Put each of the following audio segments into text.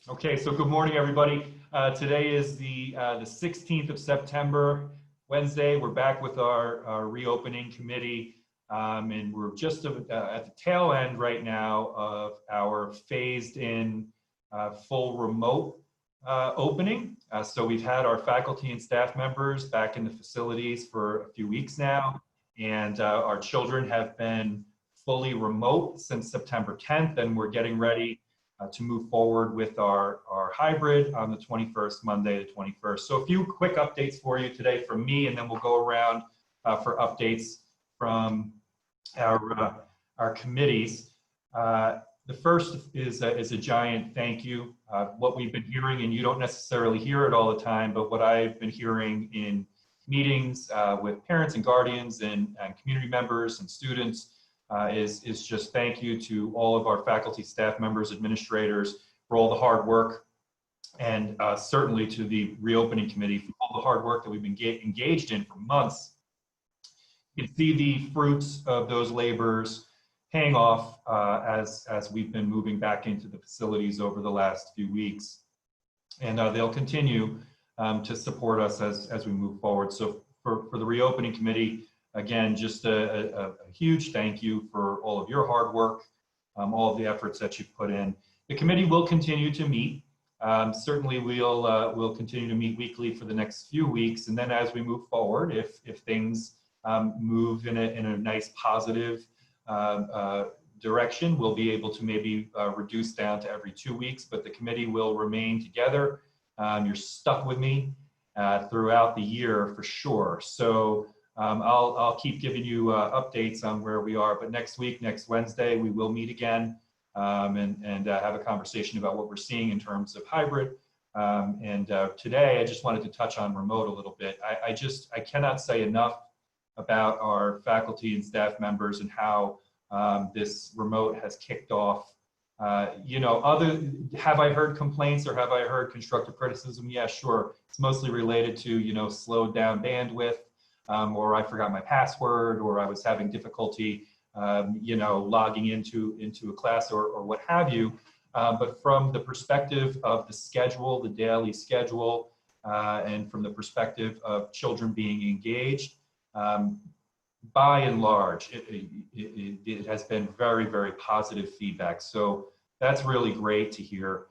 Okay, so good morning, everybody. Today is the 16th of September, Wednesday. We're back with our reopening committee, and we're just at the tail end right now of our phased-in full remote opening. So we've had our faculty and staff members back in the facilities for a few weeks now, and our children have been fully remote since September 10th, and we're getting ready to move forward with our hybrid on the 21st, Monday the 21st. So a few quick updates for you today from me, and then we'll go around for updates from our committees. The first is a giant thank you. What we've been hearing, and you don't necessarily hear it all the time, but what I've been hearing in meetings with parents and guardians and community members and students is just thank you to all of our faculty, staff members, administrators for all the hard work, and certainly to the reopening committee for all the hard work that we've been engaged in for months. You can see the fruits of those labors paying off as we've been moving back into the facilities over the last few weeks. And they'll continue to support us as we move forward. So for the reopening committee, again, just a huge thank you for all of your hard work, all of the efforts that you've put in. The committee will continue to meet. Certainly we'll continue to meet weekly for the next few weeks. And then as we move forward, if things move in a nice positive direction, we'll be able to maybe reduce down to every 2 weeks, but the committee will remain together. You're stuck with me throughout the year for sure. So I'll keep giving you updates on where we are, but next week, next Wednesday, we will meet again and have a conversation about what we're seeing in terms of hybrid. Today, I just wanted to touch on remote a little bit. I cannot say enough about our faculty and staff members and how this remote has kicked off. Have I heard complaints or have I heard constructive criticism? Yeah, sure. It's mostly related to, slowed down bandwidth. Or I forgot my password, or I was having difficulty, logging into a class or what have you. But from the perspective of the schedule, the daily schedule, and from the perspective of children being engaged, by and large, it has been very, very positive feedback. So that's really great to hear.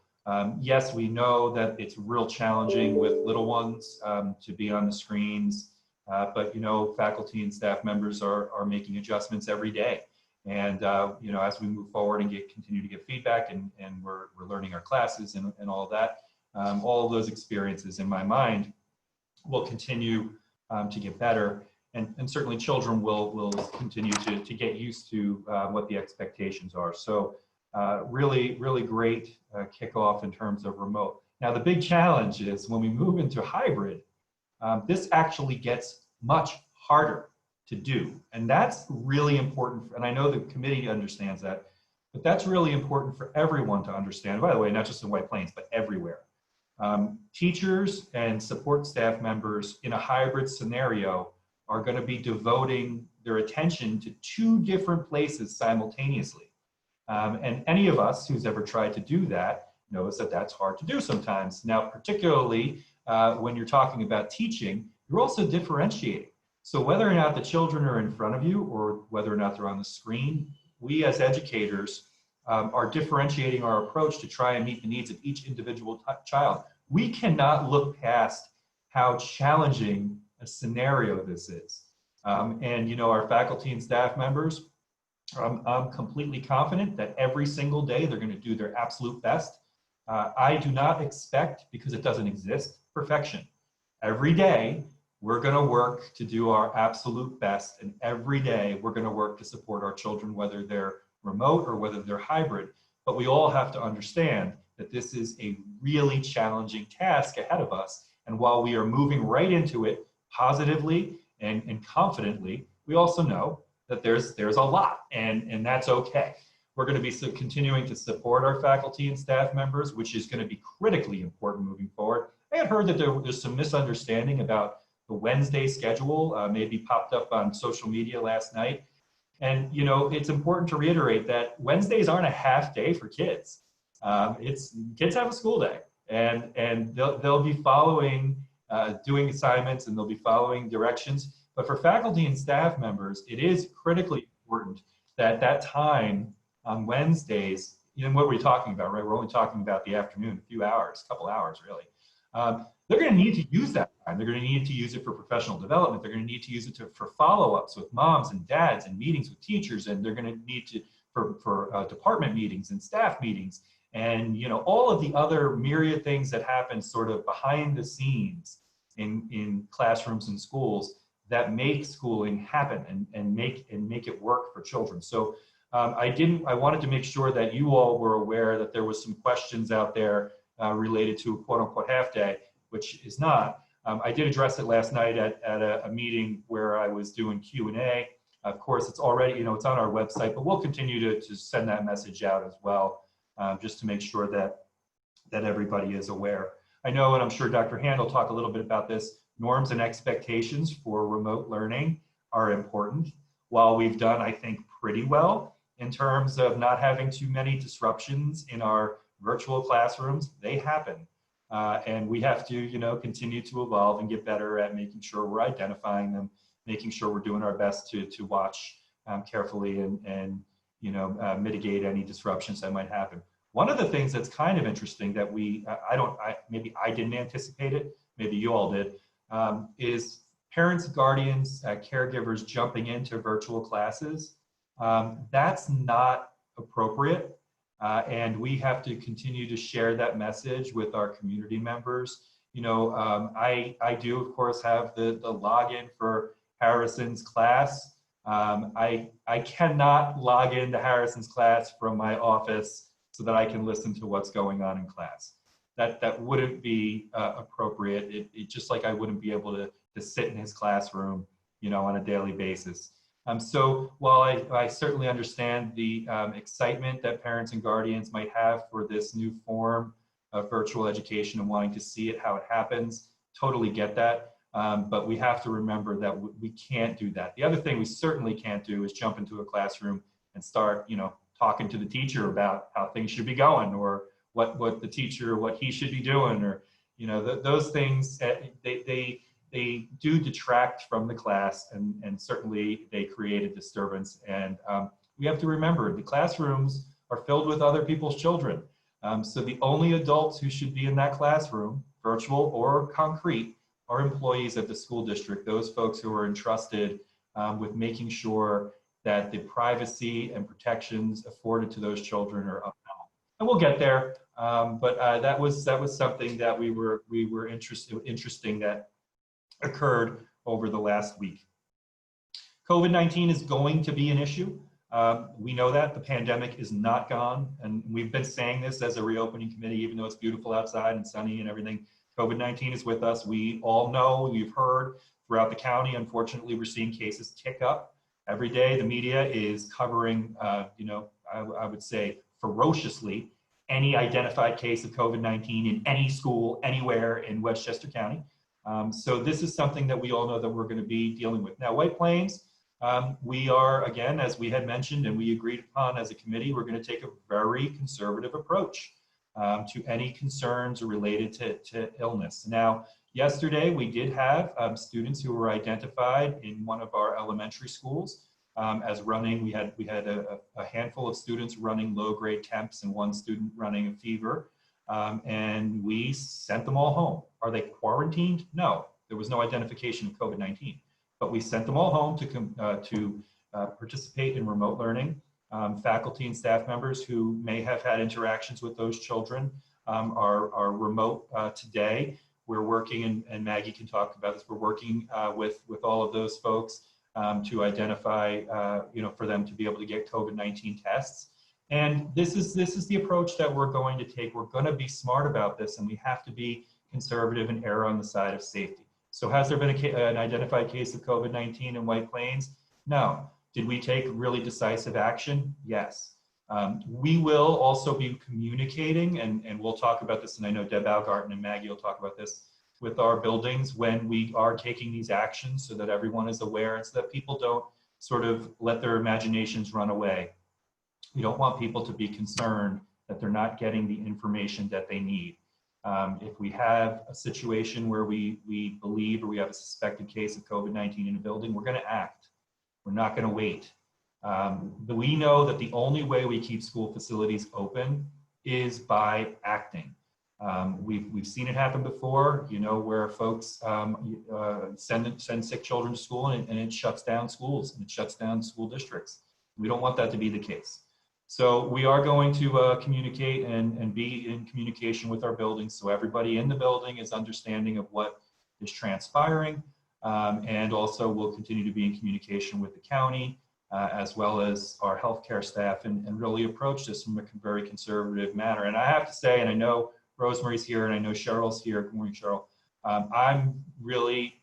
Yes, we know that it's real challenging with little ones to be on the screens. But faculty and staff members are making adjustments every day, and as we move forward and continue to get feedback, and we're learning our classes and all of that, all of those experiences in my mind will continue to get better, and certainly children will continue to get used to what the expectations are. So really great kickoff in terms of remote. Now the big challenge is when we move into hybrid. This actually gets much harder to do. And that's really important. And I know the committee understands that, but that's really important for everyone to understand. By the way, not just in White Plains, but everywhere. Teachers and support staff members in a hybrid scenario are going to be devoting their attention to 2 different places simultaneously. And any of us who's ever tried to do that knows that that's hard to do sometimes. Now, particularly when you're talking about teaching, you're also differentiating. So whether or not the children are in front of you or whether or not they're on the screen, we as educators are differentiating our approach to try and meet the needs of each individual child. We cannot look past how challenging a scenario this is. Our faculty and staff members, I'm completely confident that every single day they're going to do their absolute best. I do not expect, because it doesn't exist, perfection. Every day, we're going to work to do our absolute best, and every day we're going to work to support our children, whether they're remote or whether they're hybrid. But we all have to understand that this is a really challenging task ahead of us, and while we are moving right into it positively and confidently, we also know that there's a lot, and that's okay. We're going to be continuing to support our faculty and staff members, which is going to be critically important moving forward. I had heard that there's some misunderstanding about the Wednesday schedule, maybe popped up on social media last night. And it's important to reiterate that Wednesdays aren't a half day for kids. It's kids have a school day, and they'll be following, doing assignments, and they'll be following directions. But for faculty and staff members, it is critically important that that time on Wednesdays, you know, what we're talking about, right? We're only talking about the afternoon, a few hours, a couple hours, really. They're going to need to use that time. They're going to need to use it for professional development. They're going to need to use it for follow-ups with moms and dads and meetings with teachers. And they're going to need to for department meetings and staff meetings, and you know, all of the other myriad things that happen sort of behind the scenes in classrooms and schools that make schooling happen and make it work for children. So I wanted to make sure that you all were aware that there was some questions out there related to a quote unquote half day, which is not. I did address it last night at a meeting where I was doing Q&A. Of course, it's already, you know, it's on our website, but we'll continue to send that message out as well, just to make sure that everybody is aware. I know, and I'm sure Dr. Hand will talk a little bit about this, norms and expectations for remote learning are important. While we've done, I think, pretty well in terms of not having too many disruptions in our virtual classrooms, they happen. And we have to, you know, continue to evolve and get better at making sure we're identifying them, making sure we're doing our best to watch carefully and you know, mitigate any disruptions that might happen. One of the things that's kind of interesting that maybe I didn't anticipate it, maybe you all did, is parents, guardians, caregivers jumping into virtual classes. That's not appropriate. And we have to continue to share that message with our community members. You know, I do, of course, have the login for Harrison's class. I cannot log into Harrison's class from my office so that I can listen to what's going on in class. That wouldn't be appropriate. It just like I wouldn't be able to sit in his classroom, you know, on a daily basis. So while I certainly understand the excitement that parents and guardians might have for this new form of virtual education and wanting to see it, how it happens, totally get that. But we have to remember that we can't do that. The other thing we certainly can't do is jump into a classroom and start, you know, talking to the teacher about how things should be going, or what the teacher, what he should be doing, or, you know, those things, they do detract from the class, and certainly they create a disturbance. And we have to remember the classrooms are filled with other people's children. So the only adults who should be in that classroom, virtual or concrete, are employees of the school district, those folks who are entrusted with making sure that the privacy and protections afforded to those children are upheld. And we'll get there, but that was something that we were interesting that occurred over the last week. COVID-19 is going to be an issue. We know that the pandemic is not gone, and we've been saying this as a reopening committee, even though it's beautiful outside and sunny and everything. COVID-19 is with us. We all know, we've heard throughout the county, unfortunately, we're seeing cases tick up. Every day, the media is covering, you know, I would say ferociously, any identified case of COVID-19 in any school, anywhere in Westchester County. So this is something that we all know that we're going to be dealing with. Now, White Plains, we are, again, as we had mentioned and we agreed upon as a committee, we're going to take a very conservative approach to any concerns related to illness. Now, yesterday, we did have students who were identified in one of our elementary schools as running. We had a handful of students running low-grade temps and one student running a fever, and we sent them all home. Are they quarantined? No, there was no identification of COVID-19, but we sent them all home to participate in remote learning. Faculty and staff members who may have had interactions with those children are remote today. We're working, and Maggie can talk about this, we're working with all of those folks to identify, you know, for them to be able to get COVID-19 tests. And this is the approach that we're going to take. We're going to be smart about this, and we have to be conservative and err on the side of safety. So has there been an identified case of COVID-19 in White Plains? No. Did we take really decisive action? Yes. We will also be communicating, and we'll talk about this, and I know deborahaugarten and Maggie will talk about this, with our buildings when we are taking these actions, so that everyone is aware and so that people don't sort of let their imaginations run away. We don't want people to be concerned that they're not getting the information that they need. If we have a situation where we believe or we have a suspected case of COVID-19 in a building, we're going to act. We're not going to wait. But we know that the only way we keep school facilities open is by acting. We've seen it happen before, you know, where folks send sick children to school and it shuts down schools and it shuts down school districts. We don't want that to be the case. So we are going to communicate and be in communication with our buildings, so everybody in the building is understanding of what is transpiring, and also we'll continue to be in communication with the county as well as our healthcare staff, and really approach this from a very conservative manner. And I have to say, and I know Rosemary's here and I know Cheryl's here. Good morning, Cheryl. I'm really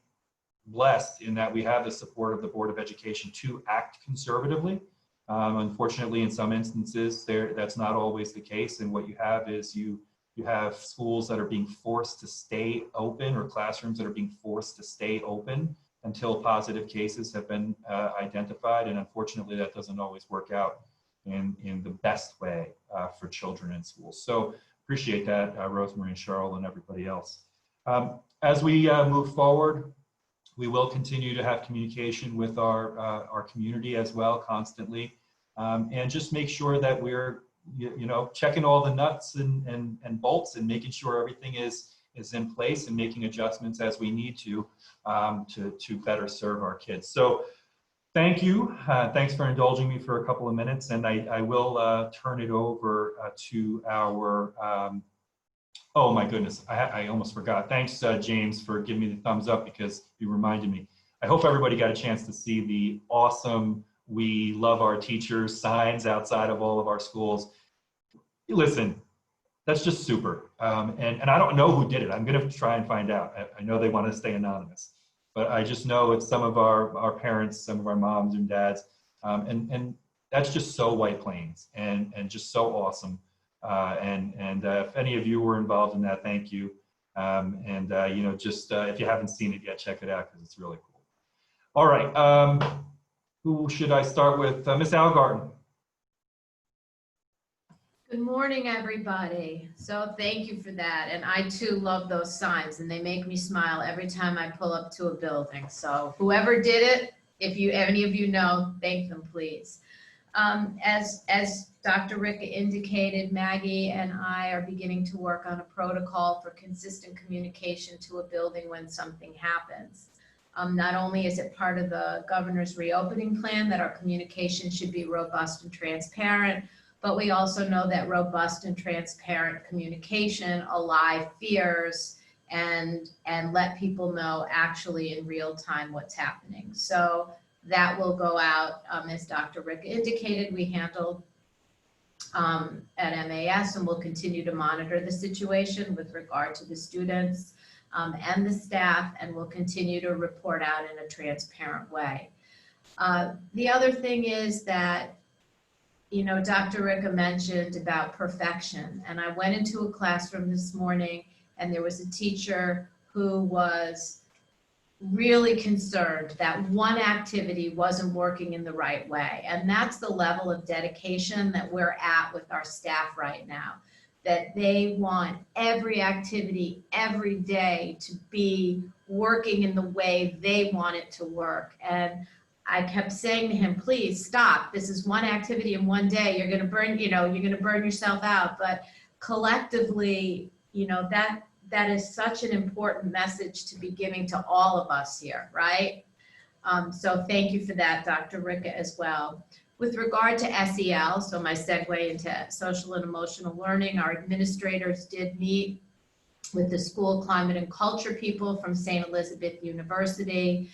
blessed in that we have the support of the Board of Education to act conservatively. Unfortunately, in some instances, that's not always the case. And what you have is you have schools that are being forced to stay open, or classrooms that are being forced to stay open until positive cases have been identified. And unfortunately, that doesn't always work out in the best way for children in schools. So appreciate that, Rosemary and Cheryl and everybody else. As we move forward, we will continue to have communication with our community as well constantly, and just make sure that we're checking all the nuts and bolts and making sure everything is in place and making adjustments as we need to better serve our kids. So thank you. Thanks for indulging me for a couple of minutes, and I will turn it over to our, oh my goodness, I almost forgot. Thanks, James, for giving me the thumbs up because you reminded me. I hope everybody got a chance to see the awesome "We love our teachers" signs outside of all of our schools. Listen, that's just super. And I don't know who did it. I'm going to try and find out. I know they want to stay anonymous, but I just know it's some of our parents, some of our moms and dads. And that's just so White Plains and just so awesome. If any of you were involved in that, thank you. If you haven't seen it yet, check it out because it's really cool. All right. Who should I start with? Miss Augarten. Good morning, everybody. So thank you for that. And I too love those signs, and they make me smile every time I pull up to a building. So whoever did it, if any of you know, thank them, please. As Dr. Rick indicated, Maggie and I are beginning to work on a protocol for consistent communication to a building when something happens. Not only is it part of the governor's reopening plan that our communication should be robust and transparent, but we also know that robust and transparent communication allay fears and let people know actually in real time what's happening. So that will go out, as Dr. Rick indicated, we handled at MAS, and we'll continue to monitor the situation with regard to the students and the staff, and we'll continue to report out in a transparent way. The other thing is that, Dr. Ricka mentioned about perfection, and I went into a classroom this morning and there was a teacher who was really concerned that one activity wasn't working in the right way. And that's the level of dedication that we're at with our staff right now, that they want every activity every day to be working in the way they want it to work. And I kept saying to him, please stop. This is one activity in one day. You're going to burn, you're going to burn yourself out. But collectively, that is such an important message to be giving to all of us here, right? So thank you for that, Dr. Ricka, as well. With regard to SEL, so my segue into social and emotional learning, our administrators did meet with the school climate and culture people from St. Elizabeth University.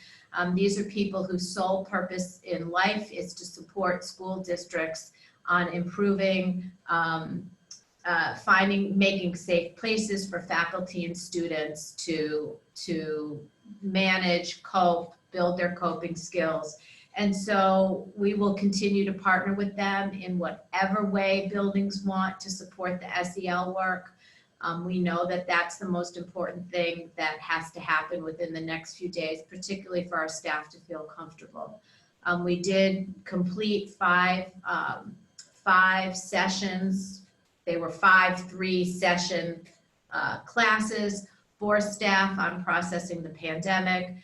These are people whose sole purpose in life is to support school districts on improving making safe places for faculty and students to manage, cope, build their coping skills. And so we will continue to partner with them in whatever way buildings want to support the SEL work. We know that that's the most important thing that has to happen within the next few days, particularly for our staff to feel comfortable. We did complete five sessions They were 5 3-session classes for staff on processing the pandemic.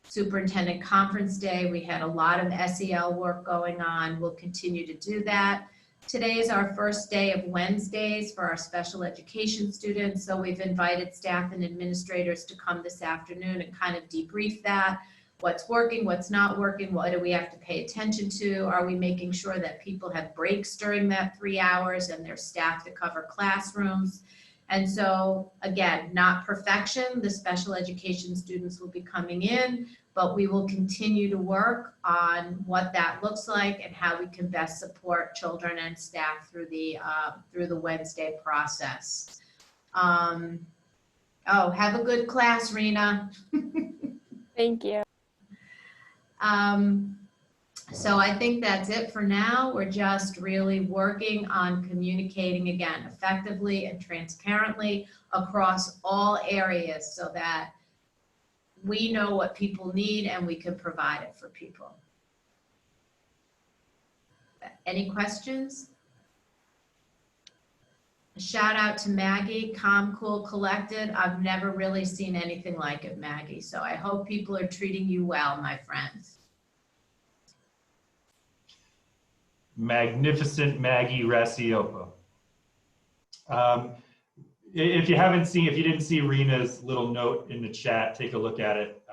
Superintendent Conference Day, we had a lot of SEL work going on. We'll continue to do that. Today is our first day of Wednesdays for our special education students. So we've invited staff and administrators to come this afternoon and kind of debrief that. What's working, what's not working, what do we have to pay attention to? Are we making sure that people have breaks during that 3 hours and there's staff to cover classrooms? And so again, not perfection. The special education students will be coming in, but we will continue to work on what that looks like and how we can best support children and staff through the Wednesday process. Oh, have a good class, Rena. Thank you. So I think that's it for now. We're just really working on communicating again effectively and transparently across all areas so that we know what people need and we can provide it for people. Any questions? A shout out to Maggie, calm, cool, collected. I've never really seen anything like it, Maggie. So I hope people are treating you well, my friends. Magnificent Maggie Racioppo. If you didn't see Rena's little note in the chat, take a look at it.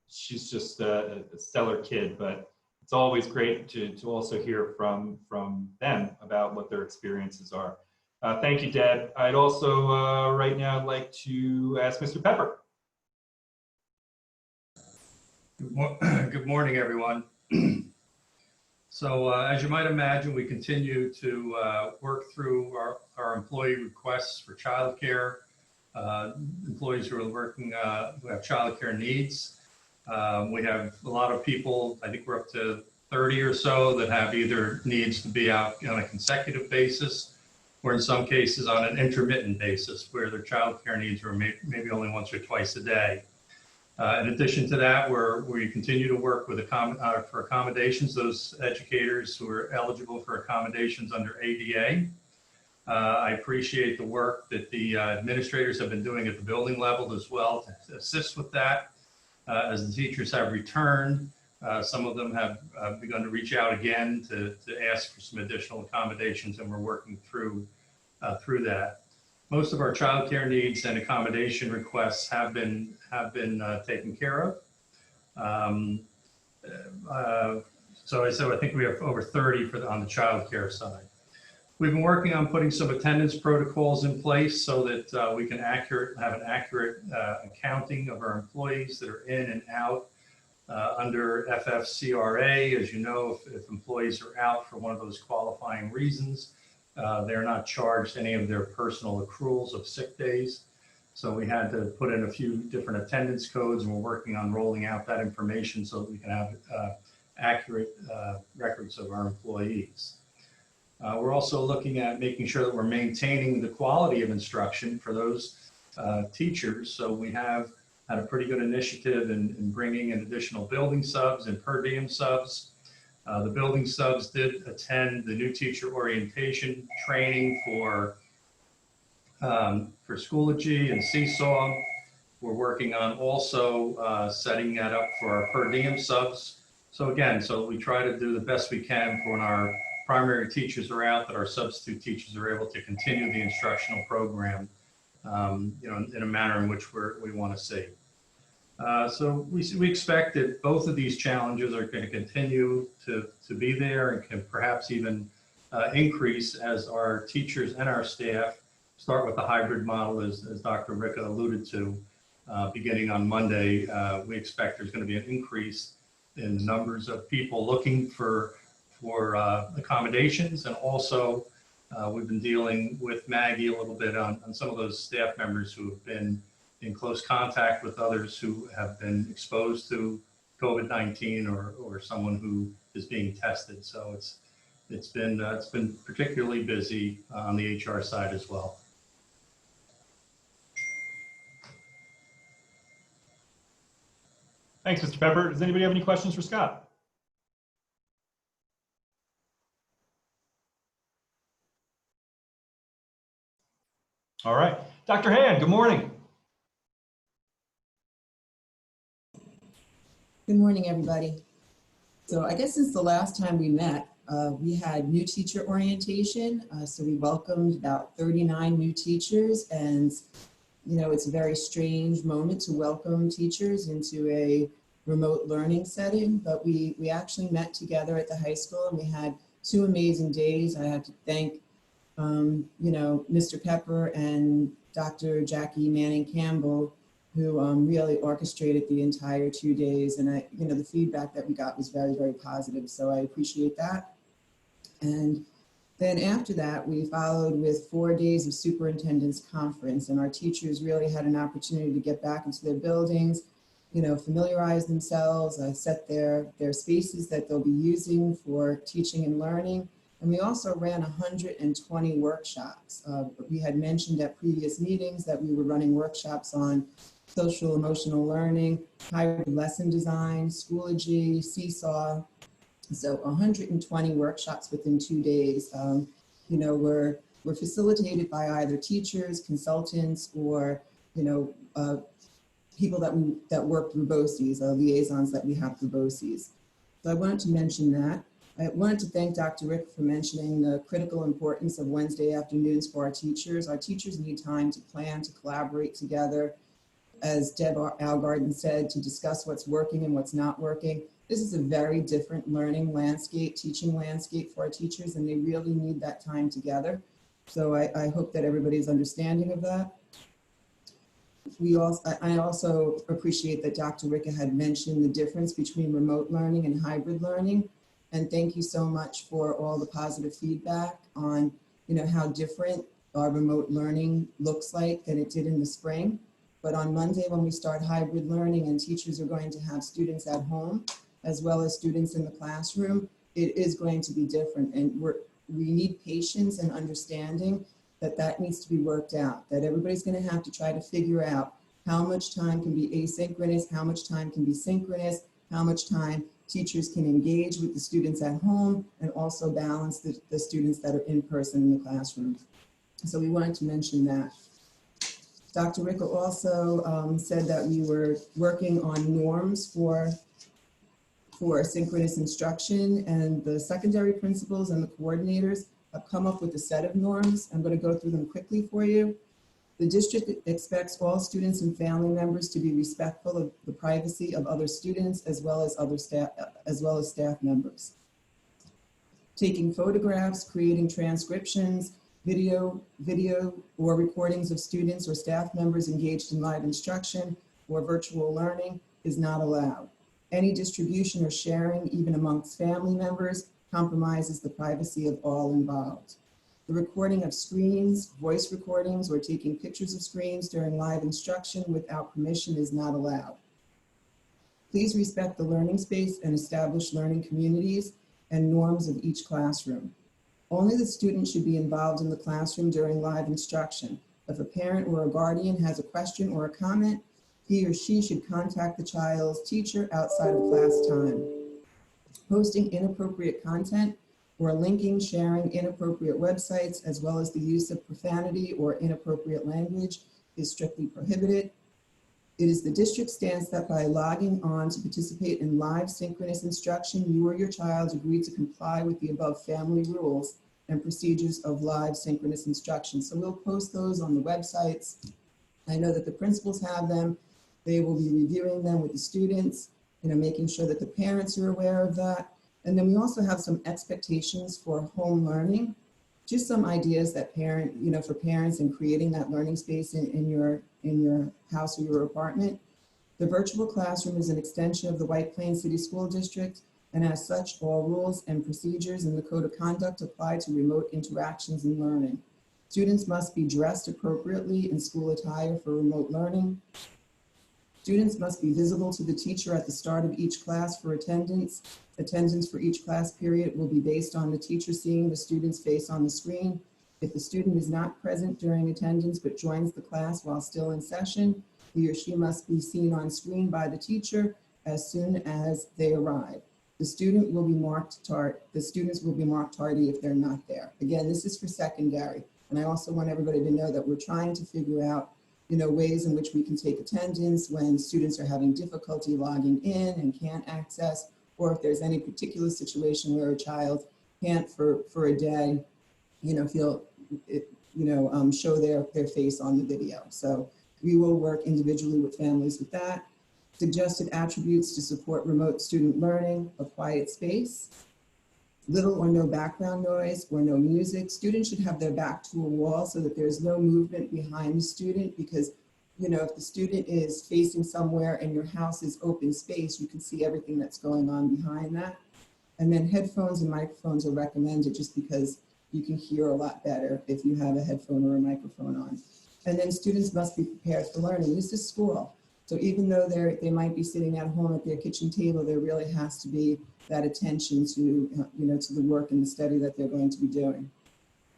She's just a stellar kid, but it's always great to also hear from them about what their experiences are. Thank you, Deb. I'd also right now like to ask Mr. Pepper. Good morning, everyone. So as you might imagine, we continue to work through our employee requests for childcare, employees who are working, who have childcare needs. We have a lot of people, I think we're up to 30 or so, that have either needs to be out on a consecutive basis, or in some cases on an intermittent basis, where their childcare needs are maybe only once or twice a day. In addition to that, we continue to work with for accommodations, those educators who are eligible for accommodations under ADA. I appreciate the work that the administrators have been doing at the building level as well to assist with that. As the teachers have returned, some of them have begun to reach out again to ask for some additional accommodations, and we're working through that. Most of our childcare needs and accommodation requests have been taken care of. So I think we have over 30 on the childcare side. We've been working on putting some attendance protocols in place so that we can have an accurate accounting of our employees that are in and out under FFCRA. As you know, if employees are out for one of those qualifying reasons, they're not charged any of their personal accruals of sick days. So we had to put in a few different attendance codes, and we're working on rolling out that information so that we can have accurate records of our employees. We're also looking at making sure that we're maintaining the quality of instruction for those teachers. So we have had a pretty good initiative in bringing in additional building subs and per diem subs. The building subs did attend the new teacher orientation training for Schoology and Seesaw. We're working on also setting that up for our per diem subs. So again, so we try to do the best we can for when our primary teachers are out, that our substitute teachers are able to continue the instructional program, in a manner in which we want to see. So we expect that both of these challenges are going to continue to be there and can perhaps even increase as our teachers and our staff start with the hybrid model, as Dr. Ricca alluded to, beginning on Monday. We expect there's going to be an increase in numbers of people looking for accommodations, and also we've been dealing with Maggie a little bit on some of those staff members who have been in close contact with others who have been exposed to COVID-19 or someone who is being tested. So it's been particularly busy on the HR side as well. Thanks, Mr. Pepper. Does anybody have any questions for Scott? All right. Dr. Hand, good morning. Good morning, everybody. So I guess since the last time we met, we had new teacher orientation. So we welcomed about 39 new teachers, and you know, it's a very strange moment to welcome teachers into a remote learning setting, but we actually met together at the high school and we had 2 amazing days. I have to thank, you know, Mr. Pepper and Dr. Jackie Manning Campbell, who really orchestrated the entire 2 days. And you know, the feedback that we got was very, very positive. So I appreciate that. And then after that, we followed with 4 days of superintendent's conference, and our teachers really had an opportunity to get back into their buildings, you know, familiarize themselves, set their spaces that they'll be using for teaching and learning. And we also ran 120 workshops. We had mentioned at previous meetings that we were running workshops on social emotional learning, hybrid lesson design, Schoology, Seesaw. So 120 workshops within 2 days, you know, were facilitated by either teachers, consultants, or, you know, people that work through BOCES, liaisons that we have through BOCES. So I wanted to mention that. I wanted to thank Dr. Rick for mentioning the critical importance of Wednesday afternoons for our teachers. Our teachers need time to plan, to collaborate together, as Deborah-Augarten said, to discuss what's working and what's not working. This is a very different learning landscape, teaching landscape for our teachers, and they really need that time together. So I hope that everybody's understanding of that. I also appreciate that Dr. Ricka had mentioned the difference between remote learning and hybrid learning. And thank you so much for all the positive feedback on, you know, how different our remote learning looks like than it did in the spring. But on Monday, when we start hybrid learning and teachers are going to have students at home, as well as students in the classroom, it is going to be different. And we need patience and understanding that needs to be worked out, that everybody's going to have to try to figure out how much time can be asynchronous, how much time can be synchronous, how much time teachers can engage with the students at home, and also balance the students that are in person in the classroom. So we wanted to mention that. Dr. Ricka also said that we were working on norms for synchronous instruction, and the secondary principals and the coordinators have come up with a set of norms. I'm going to go through them quickly for you. The district expects all students and family members to be respectful of the privacy of other students as well as staff members. Taking photographs, creating transcriptions, video or recordings of students or staff members engaged in live instruction or virtual learning is not allowed. Any distribution or sharing, even amongst family members, compromises the privacy of all involved. The recording of screens, voice recordings, or taking pictures of screens during live instruction without permission is not allowed. Please respect the learning space and establish learning communities and norms of each classroom. Only the student should be involved in the classroom during live instruction. If a parent or a guardian has a question or a comment, he or she should contact the child's teacher outside of class time. Posting inappropriate content or linking, sharing inappropriate websites, as well as the use of profanity or inappropriate language is strictly prohibited. It is the district's stance that by logging on to participate in live synchronous instruction, you or your child agree to comply with the above family rules and procedures of live synchronous instruction. So we'll post those on the websites. I know that the principals have them. They will be reviewing them with the students, you know, making sure that the parents are aware of that. And then we also have some expectations for home learning, just some ideas that for parents in creating that learning space in your house or your apartment. The virtual classroom is an extension of the White Plains City School District, and as such, all rules and procedures in the Code of Conduct apply to remote interactions and learning. Students must be dressed appropriately in school attire for remote learning. Students must be visible to the teacher at the start of each class for attendance. Attendance for each class period will be based on the teacher seeing the student's face on the screen. If the student is not present during attendance but joins the class while still in session, he or she must be seen on screen by the teacher as soon as they arrive. The students will be marked tardy if they're not there. Again, this is for secondary. And I also want everybody to know that we're trying to figure out, ways in which we can take attendance when students are having difficulty logging in and can't access, or if there's any particular situation where a child can't for a day, show their face on the video. So we will work individually with families with that. Suggested attributes to support remote student learning: a quiet space, little or no background noise or no music. Students should have their back to a wall so that there's no movement behind the student, because if the student is facing somewhere and your house is open space, you can see everything that's going on behind that. And then headphones and microphones are recommended just because you can hear a lot better if you have a headphone or a microphone on. And then students must be prepared for learning. This is school. So even though they might be sitting at home at their kitchen table, there really has to be that attention to, to the work and the study that they're going to be doing.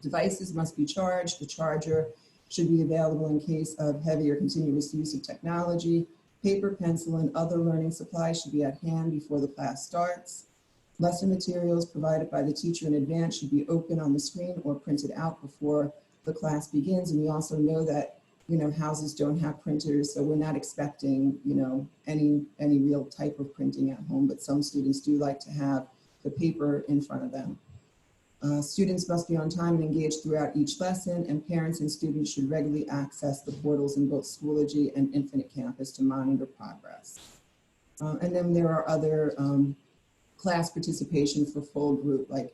Devices must be charged. The charger should be available in case of heavy or continuous use of technology. Paper, pencil, and other learning supplies should be at hand before the class starts. Lesson materials provided by the teacher in advance should be open on the screen or printed out before the class begins. And we also know that, houses don't have printers, so we're not expecting, any real type of printing at home, but some students do like to have the paper in front of them. Students must be on time and engaged throughout each lesson, and parents and students should regularly access the portals in both Schoology and Infinite Campus to monitor progress. And then there are other class participation for full group, like,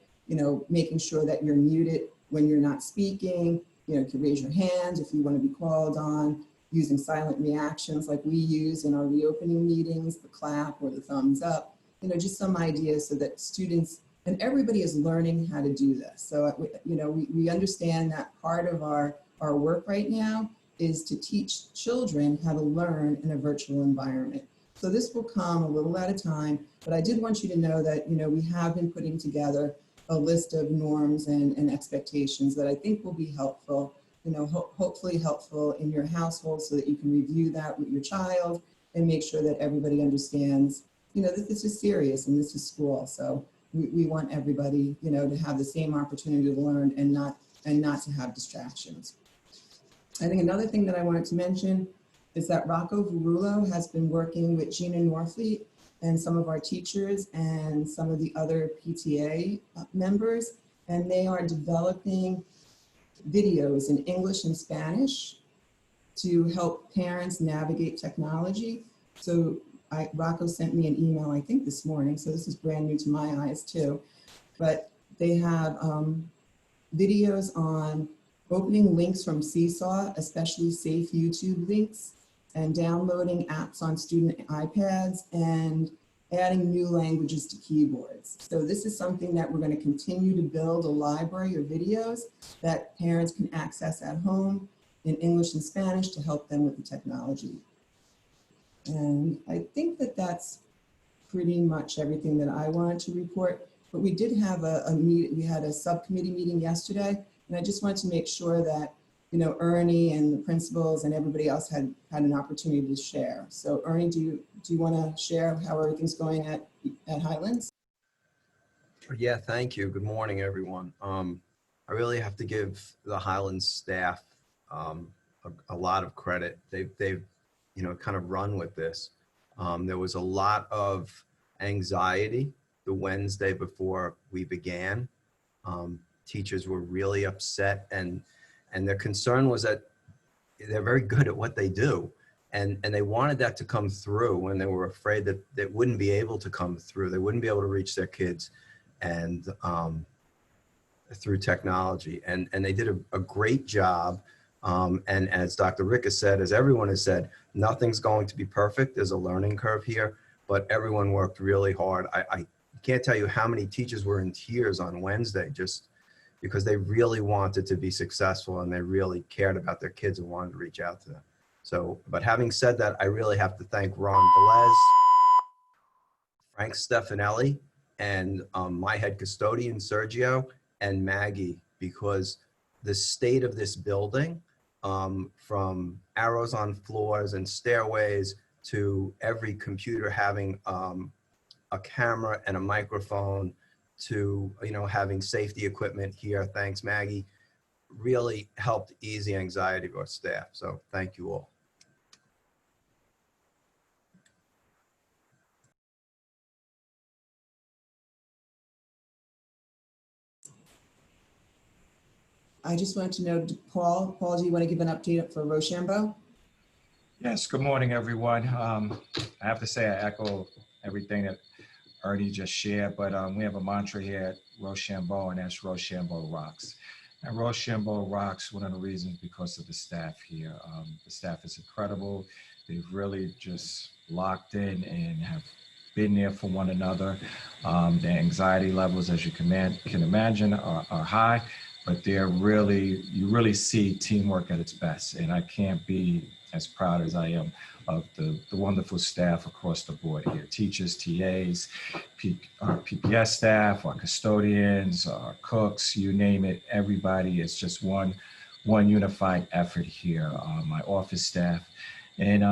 making sure that you're muted when you're not speaking. You can raise your hand if you want to be called on, using silent reactions like we use in our reopening meetings, the clap or the thumbs up, just some ideas so that students and everybody is learning how to do this. So, we understand that part of our work right now is to teach children how to learn in a virtual environment. So this will come a little at a time, but I did want you to know that, we have been putting together a list of norms and expectations that I think will be helpful, hopefully helpful in your household so that you can review that with your child and make sure that everybody understands, that this is serious and this is school. So we want everybody, to have the same opportunity to learn and not to have distractions. I think another thing that I wanted to mention is that Rocco Verullo has been working with Gina Norfleet and some of our teachers and some of the other PTA members, and they are developing videos in English and Spanish to help parents navigate technology. So Rocco sent me an email, I think this morning, so this is brand new to my eyes too, but they have videos on opening links from Seesaw, especially safe YouTube links, and downloading apps on student iPads and adding new languages to keyboards. So this is something that we're going to continue to build a library of videos that parents can access at home in English and Spanish to help them with the technology. And I think that that's pretty much everything that I wanted to report, but we did have we had a subcommittee meeting yesterday, and I just wanted to make sure that Ernie and the principals and everybody else had an opportunity to share. So Ernie, do you want to share how everything's going at Highlands? Yeah, thank you. Good morning, everyone. I really have to give the Highlands staff a lot of credit. They've kind of run with this. There was a lot of anxiety the Wednesday before we began. Teachers were really upset, and their concern was that they're very good at what they do. And they wanted that to come through, and they were afraid that they wouldn't be able to come through. They wouldn't be able to reach their kids and through technology. And they did a great job. And as Dr. Rick has said, as everyone has said, nothing's going to be perfect. There's a learning curve here, but everyone worked really hard. I can't tell you how many teachers were in tears on Wednesday just because they really wanted to be successful and they really cared about their kids and wanted to reach out to them. So, but having said that, I really have to thank Ron Velez, Frank Stefanelli, and my head custodian, Sergio, and Maggie, because the state of this building, from arrows on floors and stairways to every computer having a camera and a microphone, to having safety equipment here, thanks Maggie, really helped ease the anxiety of our staff. So thank you all. I just wanted to know, Paul, do you want to give an update for Rochambeau? Yes, good morning, everyone. I have to say I echo everything that Ernie just shared, but we have a mantra here at Rochambeau, and that's Rochambeau Rocks. And Rochambeau Rocks, one of the reasons because of the staff here. The staff is incredible. They've really just locked in and have been there for one another. The anxiety levels, as you can imagine, are high, but they're really, you really see teamwork at its best. And I can't be as proud as I am of the wonderful staff across the board here. Teachers, TAs, our PPS staff, our custodians, our cooks, you name it, everybody. It's just one unified effort here. My office staff. And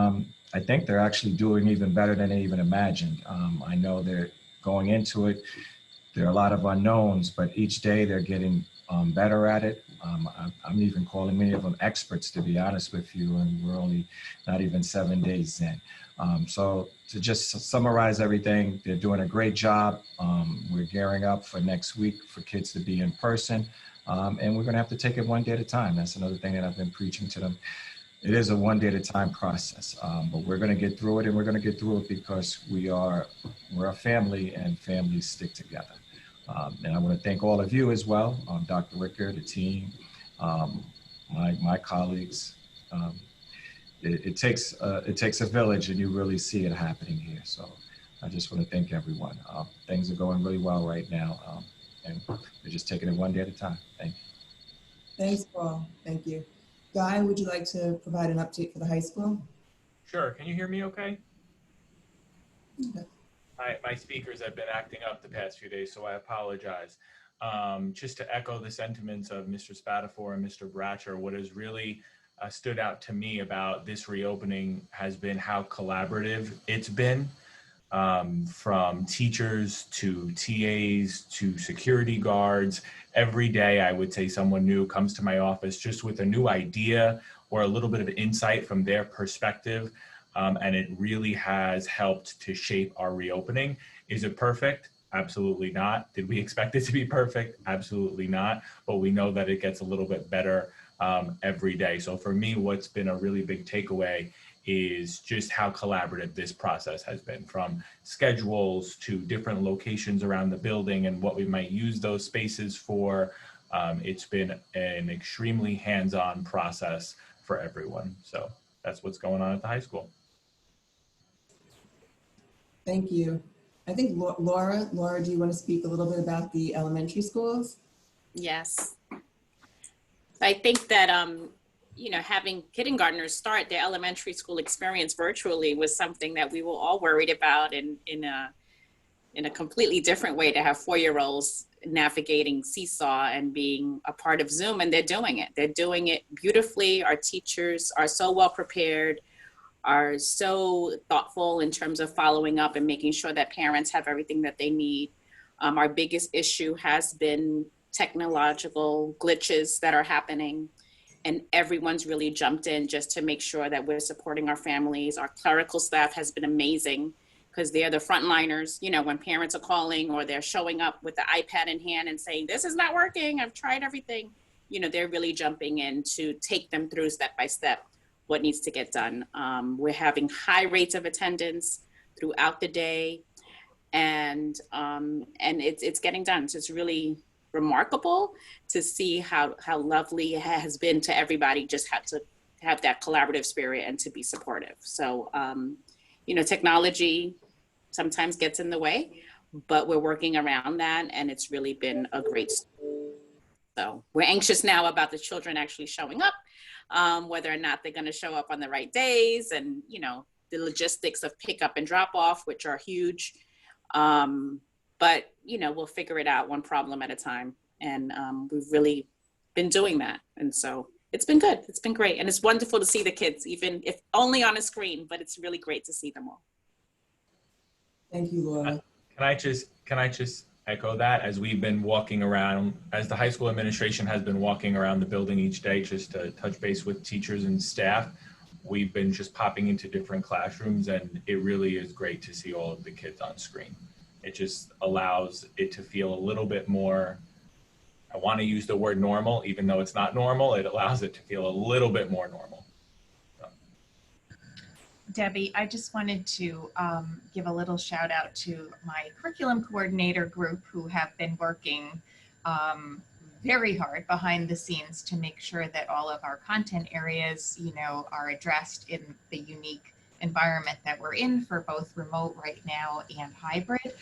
I think they're actually doing even better than they even imagined. I know they're going into it. There are a lot of unknowns, but each day they're getting better at it. I'm even calling many of them experts, to be honest with you, and we're only not even 7 days in. So to just summarize everything, they're doing a great job. We're gearing up for next week for kids to be in person, and we're gonna have to take it one day at a time. That's another thing that I've been preaching to them. It is a one day at a time process, but we're gonna get through it, and we're gonna get through it because we're a family, and families stick together. And I want to thank all of you as well, Dr. Ricker, the team, my colleagues. It takes a village, and you really see it happening here. So I just want to thank everyone. Things are going really well right now, and we're just taking it one day at a time. Thank you. Thanks, Paul. Thank you. Guy, would you like to provide an update for the high school? Sure. Can you hear me okay? Okay. My speakers have been acting up the past few days, so I apologize. Just to echo the sentiments of Mr. Spatafor and Mr. Bratcher, what has really stood out to me about this reopening has been how collaborative it's been, from teachers to TAs to security guards. Every day, I would say someone new comes to my office just with a new idea or a little bit of insight from their perspective. And it really has helped to shape our reopening. Is it perfect? Absolutely not. Did we expect it to be perfect? Absolutely not. But we know that it gets a little bit better every day. So for me, what's been a really big takeaway is just how collaborative this process has been, from schedules to different locations around the building and what we might use those spaces for. It's been an extremely hands-on process for everyone. So that's what's going on at the high school. Thank you. I think Laura, do you want to speak a little bit about the elementary schools? Yes. I think that, having kindergartners start their elementary school experience virtually was something that we were all worried about, and in a completely different way to have 4-year-olds navigating Seesaw and being a part of Zoom, and they're doing it. They're doing it beautifully. Our teachers are so well prepared, are so thoughtful in terms of following up and making sure that parents have everything that they need. Our biggest issue has been technological glitches that are happening, and everyone's really jumped in just to make sure that we're supporting our families. Our clerical staff has been amazing because they're the frontliners. When parents are calling or they're showing up with the iPad in hand and saying, this is not working, I've tried everything, they're really jumping in to take them through step by step what needs to get done. We're having high rates of attendance throughout the day, and it's getting done. So it's really remarkable to see how lovely it has been to everybody just have to have that collaborative spirit and to be supportive. So, technology sometimes gets in the way, but we're working around that, and it's really been a great story. So we're anxious now about the children actually showing up, whether or not they're going to show up on the right days, and the logistics of pickup and drop off, which are huge. But we'll figure it out one problem at a time, and we've really been doing that. And so it's been good. It's been great, and it's wonderful to see the kids, even if only on a screen. But it's really great to see them all. Thank you, Laura. Can I just echo that as we've been walking around, as the high school administration has been walking around the building each day just to touch base with teachers and staff. We've been just popping into different classrooms, and it really is great to see all of the kids on screen. It just allows it to feel a little bit more, I want to use the word normal, even though it's not normal. It allows it to feel a little bit more normal. Debbie, I just wanted to give a little shout out to my curriculum coordinator group who have been working very hard behind the scenes to make sure that all of our content areas, you know, are addressed in the unique environment that we're in for both remote right now and hybrid.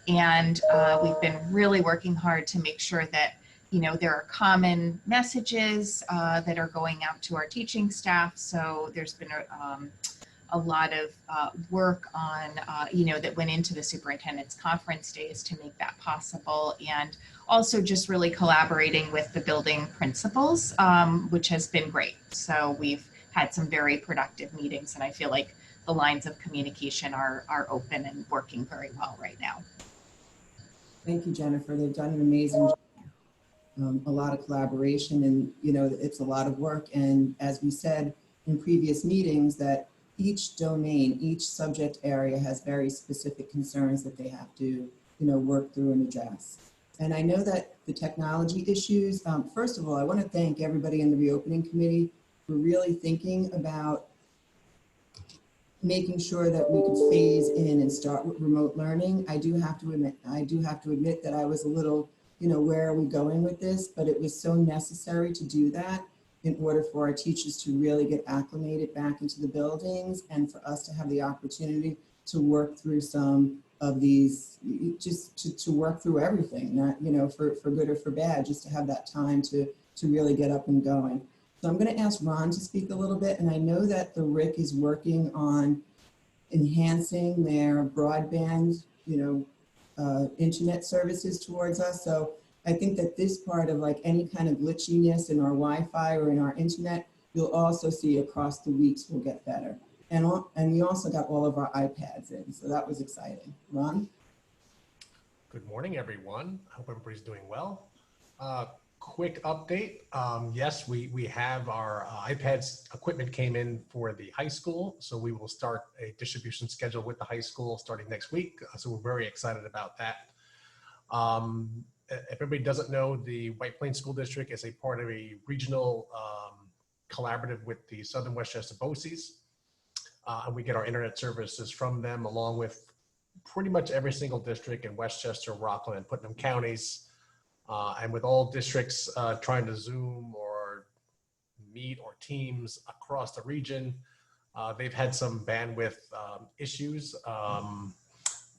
And we've been really working hard to make sure that, you know, there are common messages that are going out to our teaching staff. So there's been a lot of work on, you know, that went into the superintendent's conference days to make that possible. And also just really collaborating with the building principals, which has been great. So we've had some very productive meetings, and I feel like the lines of communication are open and working very well right now. Thank you, Jennifer. They've done an amazing job. A lot of collaboration, and you know, it's a lot of work. And as we said in previous meetings, that each domain, each subject area has very specific concerns that they have to, you know, work through and address. And I know that the technology issues, first of all, I want to thank everybody in the reopening committee for really thinking about making sure that we could phase in and start with remote learning. I do have to admit that I was a little, you know, where are we going with this? But it was so necessary to do that in order for our teachers to really get acclimated back into the buildings and for us to have the opportunity to work through some of these, just to work through everything, not, you know, for good or for bad, just to have that time to really get up and going. So I'm going to ask Ron to speak a little bit. And I know that the RIC is working on enhancing their broadband, you know, internet services towards us. So I think that this part of like any kind of glitchiness in our Wi-Fi or in our internet, you'll also see across the weeks will get better. And we also got all of our iPads in, so that was exciting. Ron? Good morning, everyone. I hope everybody's doing well. Quick update. Yes, we have our iPads equipment came in for the high school, so we will start a distribution schedule with the high school starting next week. So we're very excited about that. If everybody doesn't know, the White Plains School District is a part of a regional collaborative with the Southern Westchester BOCES. And we get our internet services from them, along with pretty much every single district in Westchester, Rockland, and Putnam counties. And with all districts trying to Zoom or Meet or Teams across the region, they've had some bandwidth issues.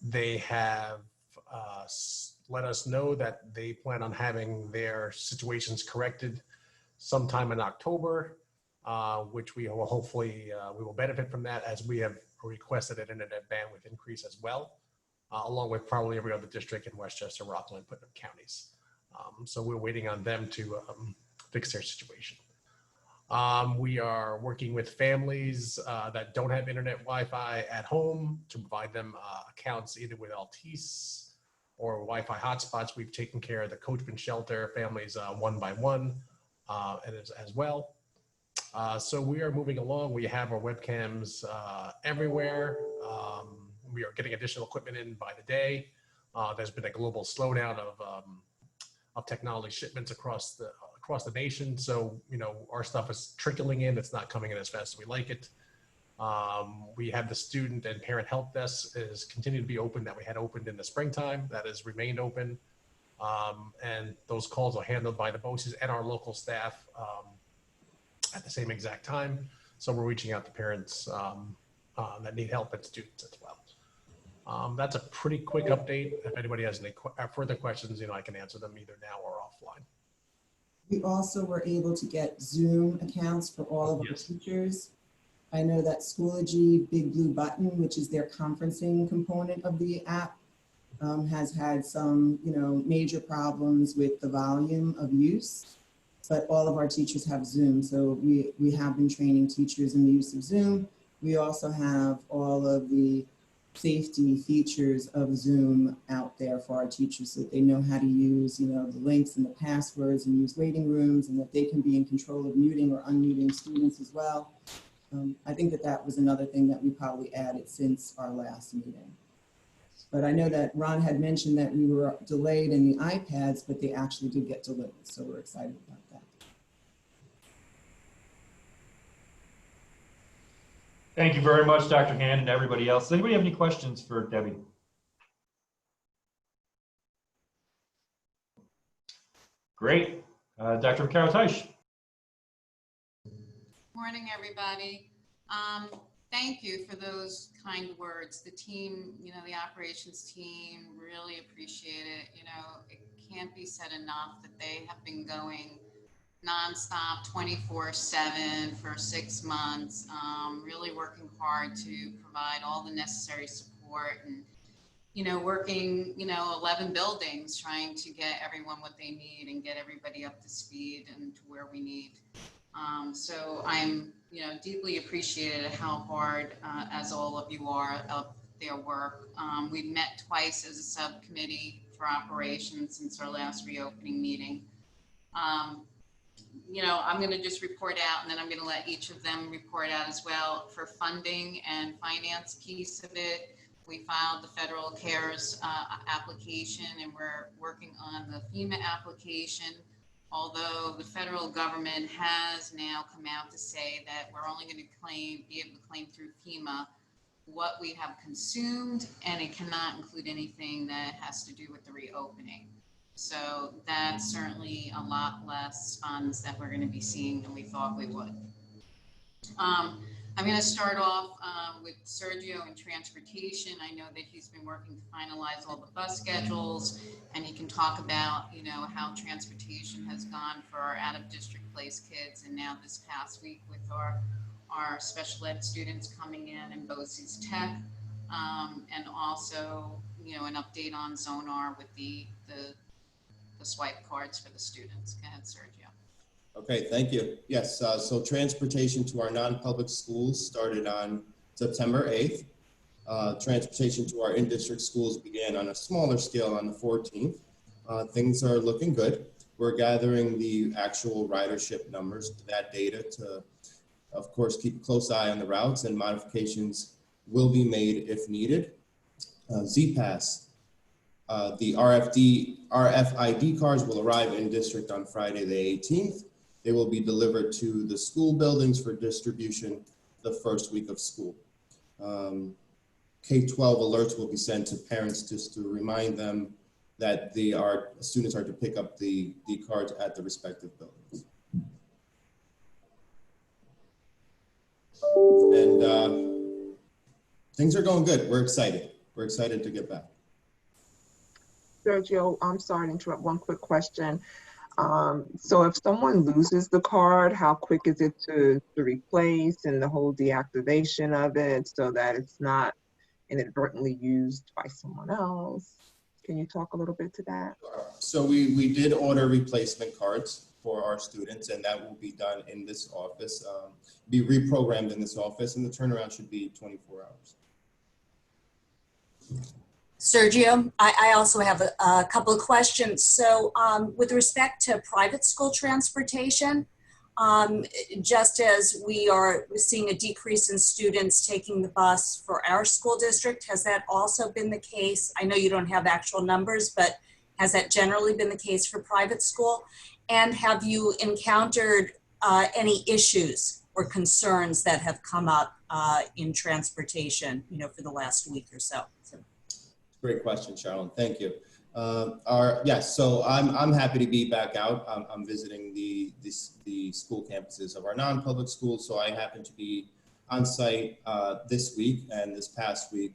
They have let us know that they plan on having their situations corrected sometime in October, which we will hopefully, we will benefit from that, as we have requested an internet bandwidth increase as well, along with probably every other district in Westchester, Rockland, Putnam counties. So we're waiting on them to fix their situation. We are working with families that don't have internet Wi-Fi at home to provide them accounts either with Altice or Wi-Fi hotspots. We've taken care of the Coachman Shelter families one by one and as well. So we are moving along. We have our webcams everywhere. We are getting additional equipment in by the day. There's been a global slowdown of technology shipments across the nation. So, you know, our stuff is trickling in. It's not coming in as fast as we like it. We have the student and parent help desk is continuing to be open that we had opened in the springtime. That has remained open. And those calls are handled by the BOCES and our local staff at the same exact time. So we're reaching out to parents that need help and students as well. That's a pretty quick update. If anybody has any further questions, you know, I can answer them either now or offline. We also were able to get Zoom accounts for all of our teachers. I know that Schoology Big Blue Button, which is their conferencing component of the app, has had some, you know, major problems with the volume of use, but all of our teachers have Zoom. So we have been training teachers in the use of Zoom. We also have all of the safety features of Zoom out there for our teachers so that they know how to use, the links and the passwords and use waiting rooms, and that they can be in control of muting or unmuting students as well. I think that was another thing that we probably added since our last meeting. But I know that Ron had mentioned that we were delayed in the iPads, but they actually did get delivered. So we're excited about that. Thank you very much, Dr. Hand, and everybody else. Does anybody have any questions for Debbie? Great. Dr. Vaccaro-Teich. Morning, everybody. Thank you for those kind words. The team, the operations team really appreciate it. It can't be said enough that they have been going nonstop 24/7 for 6 months, really working hard to provide all the necessary support and, working, 11 buildings, trying to get everyone what they need and get everybody up to speed and to where we need. So I'm, deeply appreciated at how hard, as all of you are, of their work. We've met twice as a subcommittee for operations since our last reopening meeting. I'm going to just report out, and then I'm going to let each of them report out as well. For funding and finance piece of it, we filed the federal CARES application, and we're working on the FEMA application. Although the federal government has now come out to say that we're only going to be able to claim through FEMA what we have consumed, and it cannot include anything that has to do with the reopening. So that's certainly a lot less funds that we're going to be seeing than we thought we would. I'm going to start off with Sergio in transportation. I know that he's been working to finalize all the bus schedules, and he can talk about, how transportation has gone for our out-of-district place kids, and now this past week with our special ed students coming in BOCES Tech, and also, an update on Zonar with the swipe cards for the students. Go ahead, Sergio. Okay, thank you. Yes, so transportation to our non-public schools started on September 8th. Transportation to our in-district schools began on a smaller scale on the 14th. Things are looking good. We're gathering the actual ridership numbers, that data, to, of course, keep a close eye on the routes, and modifications will be made if needed. Z-Pass. The RFID cards will arrive in district on Friday the 18th. They will be delivered to the school buildings for distribution the first week of school. K-12 alerts will be sent to parents just to remind them that students are to pick up the cards at the respective buildings. And things are going good. We're excited. We're excited to get back. Sergio, I'm sorry to interrupt. One quick question. So if someone loses the card, how quick is it to replace, and the whole deactivation of it so that it's not inadvertently used by someone else? Can you talk a little bit to that? So we did order replacement cards for our students, and that will be done in this office, be reprogrammed in this office, and the turnaround should be 24 hours. Sergio, I also have a couple of questions. So with respect to private school transportation, just as we are seeing a decrease in students taking the bus for our school district, has that also been the case? I know you don't have actual numbers, but has that generally been the case for private school? And have you encountered any issues or concerns that have come up in transportation, for the last week or so? Great question, Sharon. Thank you. Yes, so I'm happy to be back out. I'm visiting the school campuses of our non-public schools. So I happen to be on site this week and this past week.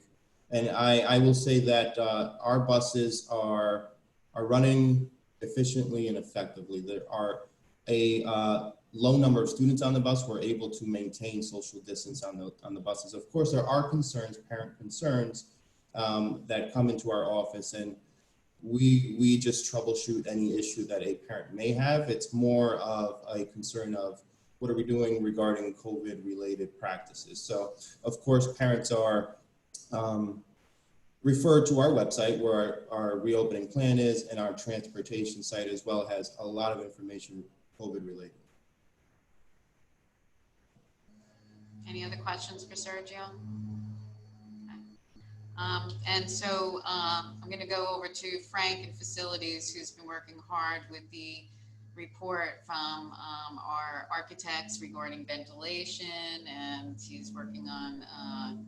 And I will say that our buses are running efficiently and effectively. There are a low number of students on the bus. We're able to maintain social distance on the buses. Of course, there are concerns, parent concerns, that come into our office, and we just troubleshoot any issue that a parent may have. It's more of a concern of what are we doing regarding COVID related practices. So of course parents are refer to our website where our reopening plan is, and our transportation site as well has a lot of information COVID related. Any other questions for Sergio? And so I'm going to go over to Frank in facilities, who's been working hard with the report from our architects regarding ventilation, and he's working on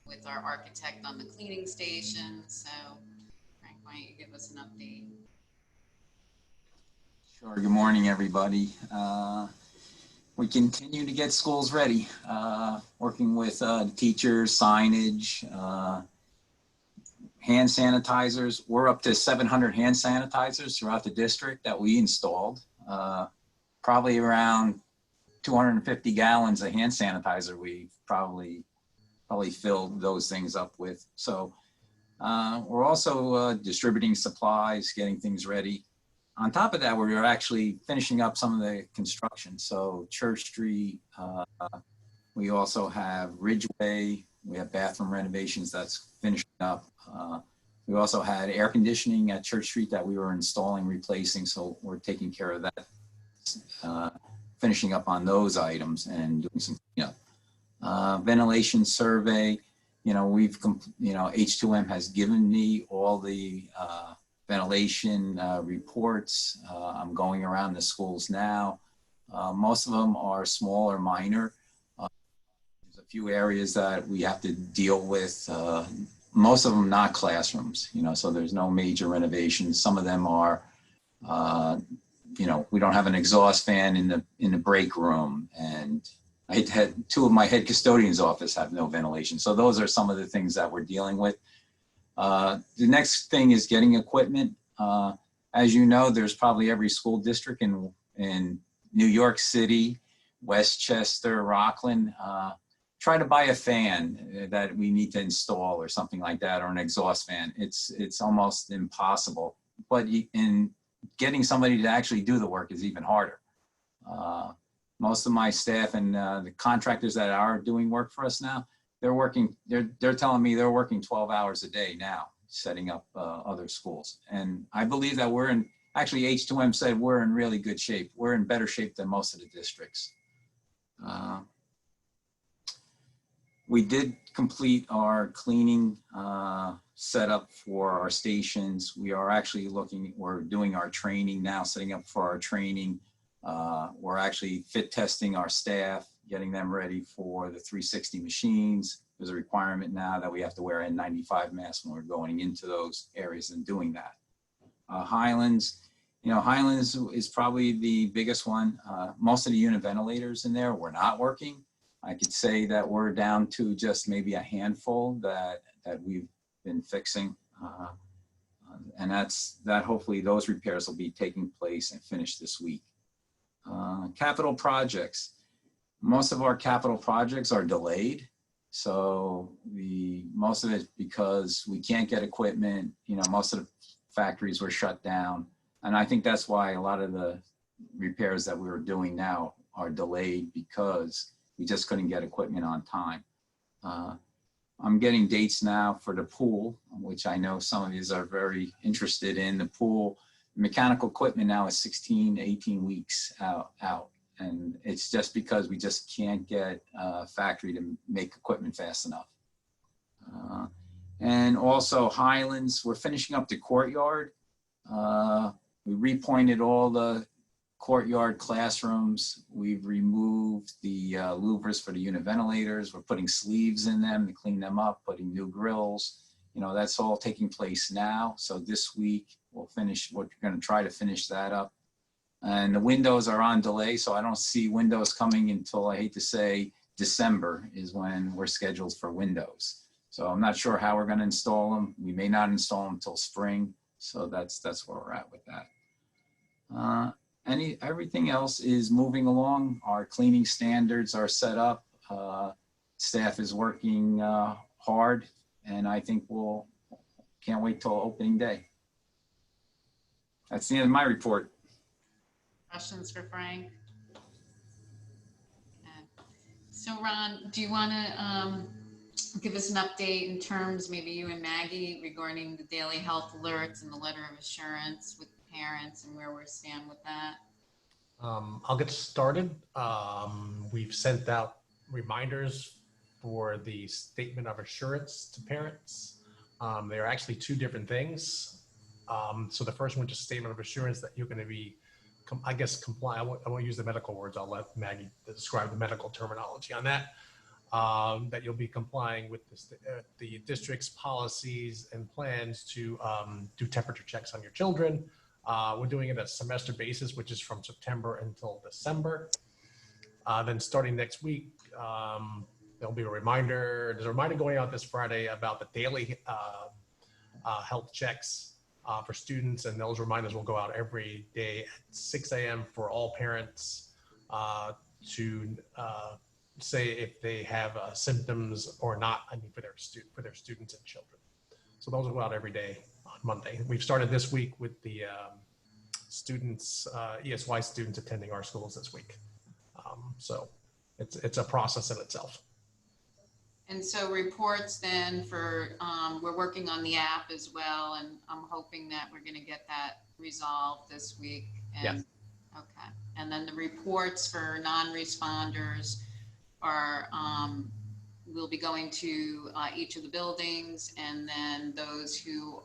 with our architect on the cleaning station. So Frank, why don't you give us an update? Sure. Good morning, everybody. We continue to get schools ready, working with teachers, signage, hand sanitizers. We're up to 700 hand sanitizers throughout the district that we installed. Probably around 250 gallons of hand sanitizer we probably filled those things up with. So we're also distributing supplies, getting things ready. On top of that, we're actually finishing up some of the construction. So Church Street, we also have Ridgeway, we have bathroom renovations that's finishing up. We also had air conditioning at Church Street that we were installing, replacing, so we're taking care of that, finishing up on those items and doing some cleanup. Ventilation survey, H2M has given me all the ventilation reports. I'm going around the schools now. Most of them are small or minor. There's a few areas that we have to deal with. Most of them not classrooms, so there's no major renovations. Some of them are, we don't have an exhaust fan in the break room, and I had two of my head custodian's office have no ventilation. So those are some of the things that we're dealing with. The next thing is getting equipment. As you know, there's probably every school district in New York City, Westchester, Rockland. Try to buy a fan that we need to install or something like that, or an exhaust fan. It's almost impossible. But in getting somebody to actually do the work is even harder. Most of my staff and the contractors that are doing work for us now, they're telling me they're working 12 hours a day now, setting up other schools. And I believe that actually H2M said we're in really good shape. We're in better shape than most of the districts. We did complete our cleaning setup for our stations. We are actually we're doing our training now, setting up for our training. We're actually fit testing our staff, getting them ready for the 360 machines. There's a requirement now that we have to wear N95 masks when we're going into those areas and doing that. Highlands, Highlands is probably the biggest one. Most of the unit ventilators in there were not working. I could say that we're down to just maybe a handful that we've been fixing. And that hopefully those repairs will be taking place and finished this week. Capital projects. Most of our capital projects are delayed. So most of it because we can't get equipment, most of the factories were shut down. And I think that's why a lot of the repairs that we were doing now are delayed, because we just couldn't get equipment on time. I'm getting dates now for the pool, which I know some of you are very interested in. The pool mechanical equipment now is 16, 18 weeks out. And it's just because we just can't get a factory to make equipment fast enough. And also Highlands, we're finishing up the courtyard. We repointed all the courtyard classrooms. We've removed the louvers for the unit ventilators. We're putting sleeves in them to clean them up, putting new grills. That's all taking place now. So this week we're going to try to finish that up. And the windows are on delay, so I don't see windows coming until, I hate to say, December is when we're scheduled for windows. So I'm not sure how we're going to install them. We may not install them until spring. So that's where we're at with that. Everything else is moving along. Our cleaning standards are set up. Staff is working hard, and I think can't wait till opening day. That's the end of my report. Questions for Frank? So Ron, do you want to give us an update in terms, maybe you and Maggie, regarding the daily health alerts and the letter of assurance with parents and where we stand with that? I'll get started. We've sent out reminders for the statement of assurance to parents. They are actually two different things. So the first one, just statement of assurance that you're going to be, I guess, comply. I won't use the medical words. I'll let Maggie describe the medical terminology on that. That you'll be complying with the district's policies and plans to do temperature checks on your children. We're doing it at a semester basis, which is from September until December. Then starting next week, there'll be a reminder. There's a reminder going out this Friday about the daily health checks for students, and those reminders will go out every day at 6 a.m. for all parents to say if they have symptoms or not, for their students and children. So those will go out every day on Monday. We've started this week with the students, ESY students attending our schools this week. So it's a process in itself. And so reports then for, we're working on the app as well, and I'm hoping that we're going to get that resolved this week. And, yes. Okay. And then the reports for non-responders are, we'll be going to each of the buildings, and then those who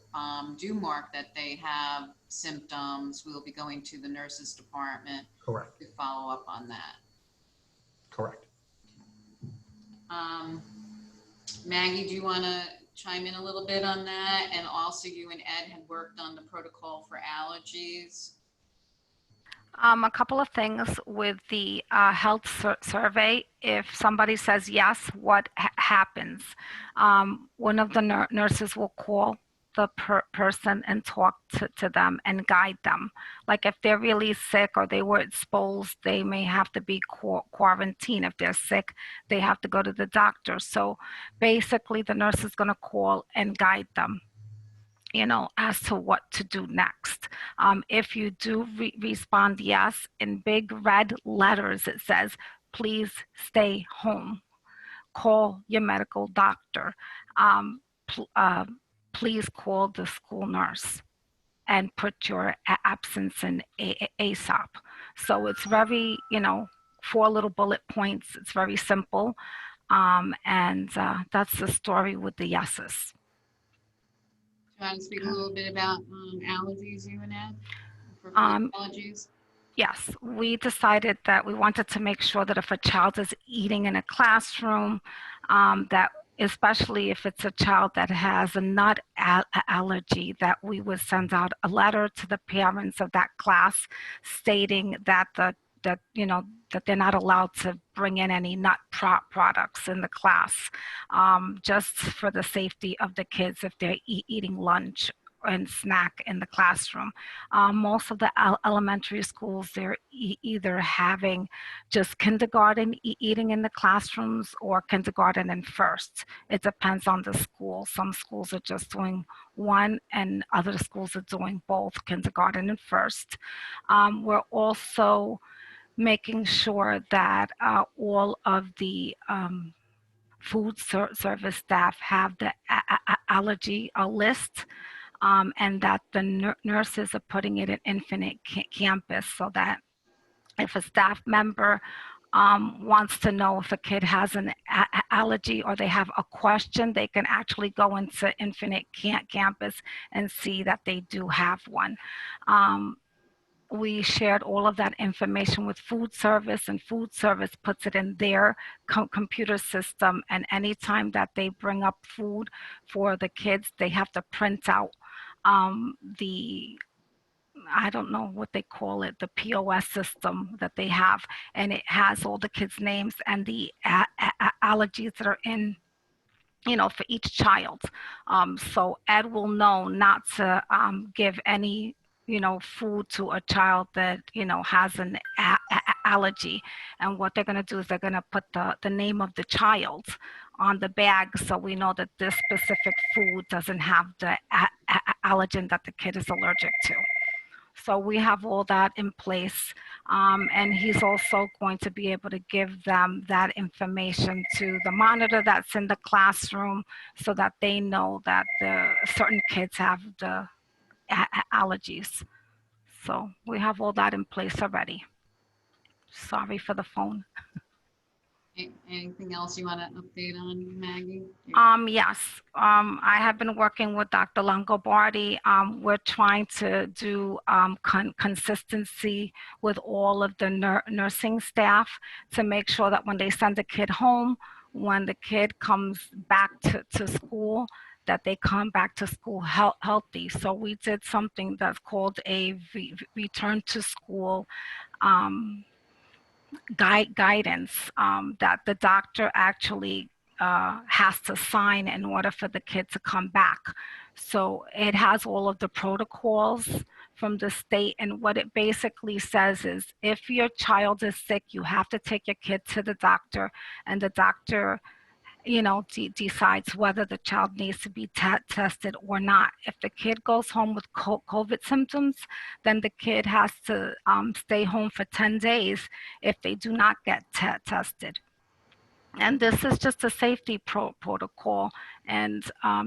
do mark that they have symptoms, we'll be going to the nurses department. Correct. To follow up on that. Correct. Maggie, do you want to chime in a little bit on that? And also you and Ed had worked on the protocol for allergies. A couple of things with the health survey. If somebody says yes, what happens? One of the nurses will call the person and talk to them and guide them. Like if they're really sick or they were exposed, they may have to be quarantined. If they're sick, they have to go to the doctor. So basically the nurse is going to call and guide them, as to what to do next. If you do respond yes, in big red letters, it says, please stay home. Call your medical doctor. Please call the school nurse and put your absence in ASAP. So it's very, 4 little bullet points. It's very simple. And that's the story with the yeses. Do you want to speak a little bit about allergies, you and Ed? For allergies? Yes, we decided that we wanted to make sure that if a child is eating in a classroom, that especially if it's a child that has a nut allergy, that we would send out a letter to the parents of that class stating that that they're not allowed to bring in any nut products in the class, just for the safety of the kids if they're eating lunch and snack in the classroom. Most of the elementary schools, they're either having just kindergarten eating in the classrooms or kindergarten and first. It depends on the school. Some schools are just doing one and other schools are doing both, kindergarten and first. We're also making sure that all of the food service staff have the allergy list, and that the nurses are putting it at Infinite Campus, so that if a staff member wants to know if a kid has an allergy or they have a question, they can actually go into Infinite Campus and see that they do have one. We shared all of that information with food service, and food service puts it in their computer system. And anytime that they bring up food for the kids, they have to print out I don't know what they call it, the POS system that they have. And it has all the kids' names and the allergies that are in, for each child. So Ed will know not to give any food to a child that, has an allergy. And what they're going to do is they're going to put the name of the child on the bag, so we know that this specific food doesn't have the allergen that the kid is allergic to. So we have all that in place. And he's also going to be able to give them that information to the monitor that's in the classroom so that they know that the certain kids have the allergies. So we have all that in place already. Sorry for the phone. Anything else you want to update on, Maggie? Yes, I have been working with Dr. Longobardi. We're trying to do consistency with all of the nursing staff to make sure that when they send a kid home, when the kid comes back to school, that they come back to school healthy. So we did something that's called a return to school guidance that the doctor actually has to sign in order for the kid to come back. So it has all of the protocols from the state, and what it basically says is if your child is sick, you have to take your kid to the doctor, and the doctor decides whether the child needs to be tested or not. If the kid goes home with COVID symptoms, then the kid has to stay home for 10 days if they do not get tested. And this is just a safety protocol, and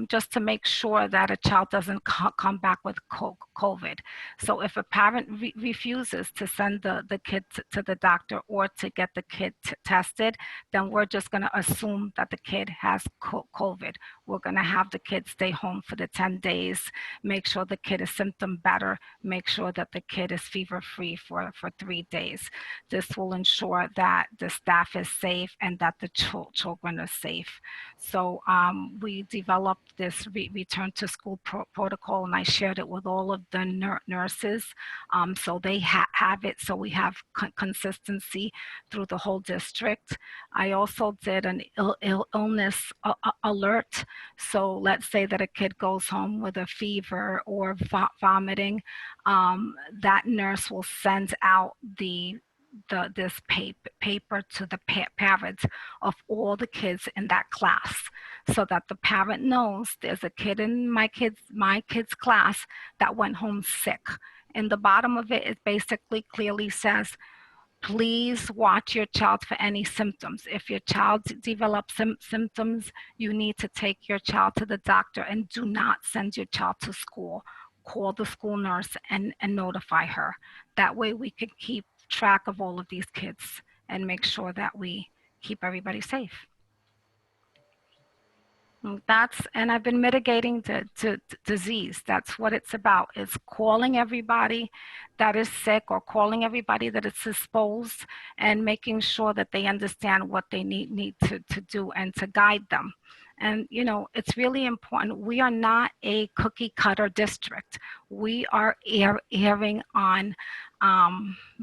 just to make sure that a child doesn't come back with COVID. So if a parent refuses to send the kid to the doctor or to get the kid tested, then we're just going to assume that the kid has COVID. We're going to have the kid stay home for the 10 days, make sure the kid is symptom better, make sure that the kid is fever free for 3 days. This will ensure that the staff is safe and that the children are safe. So we developed this return to school protocol, and I shared it with all of the nurses. So they have it, so we have consistency through the whole district. I also did an illness alert. So let's say that a kid goes home with a fever or vomiting, that nurse will send out this paper to the parents of all the kids in that class, so that the parent knows there's a kid in my kid's class that went home sick. In the bottom of it, it basically clearly says, please watch your child for any symptoms. If your child develops symptoms, you need to take your child to the doctor, and do not send your child to school. Call the school nurse and notify her. That way we can keep track of all of these kids and make sure that we keep everybody safe. And I've been mitigating the disease. That's what it's about. It's calling everybody that is sick or calling everybody that is exposed and making sure that they understand what they need to do and to guide them. And, it's really important. We are not a cookie cutter district. We are erring on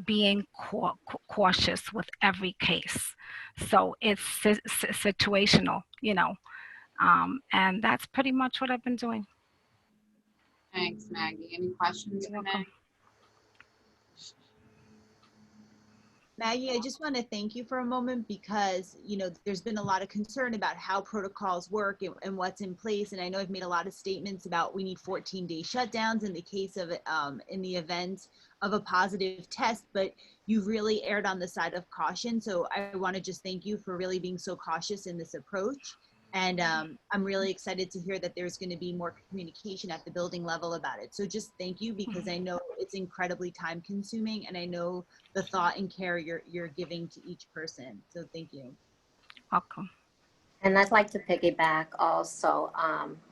being cautious with every case. So it's situational, and that's pretty much what I've been doing. Thanks, Maggie. Any questions for Maggie? Maggie, I just want to thank you for a moment because, there's been a lot of concern about how protocols work and what's in place. And I know I've made a lot of statements about we need 14-day shutdowns in the case of, in the event of a positive test, but you've really erred on the side of caution. So I want to just thank you for really being so cautious in this approach. And I'm really excited to hear that there's going to be more communication at the building level about it. So just thank you, because I know it's incredibly time consuming, and I know the thought and care you're giving to each person. So thank you. Welcome. And I'd like to piggyback also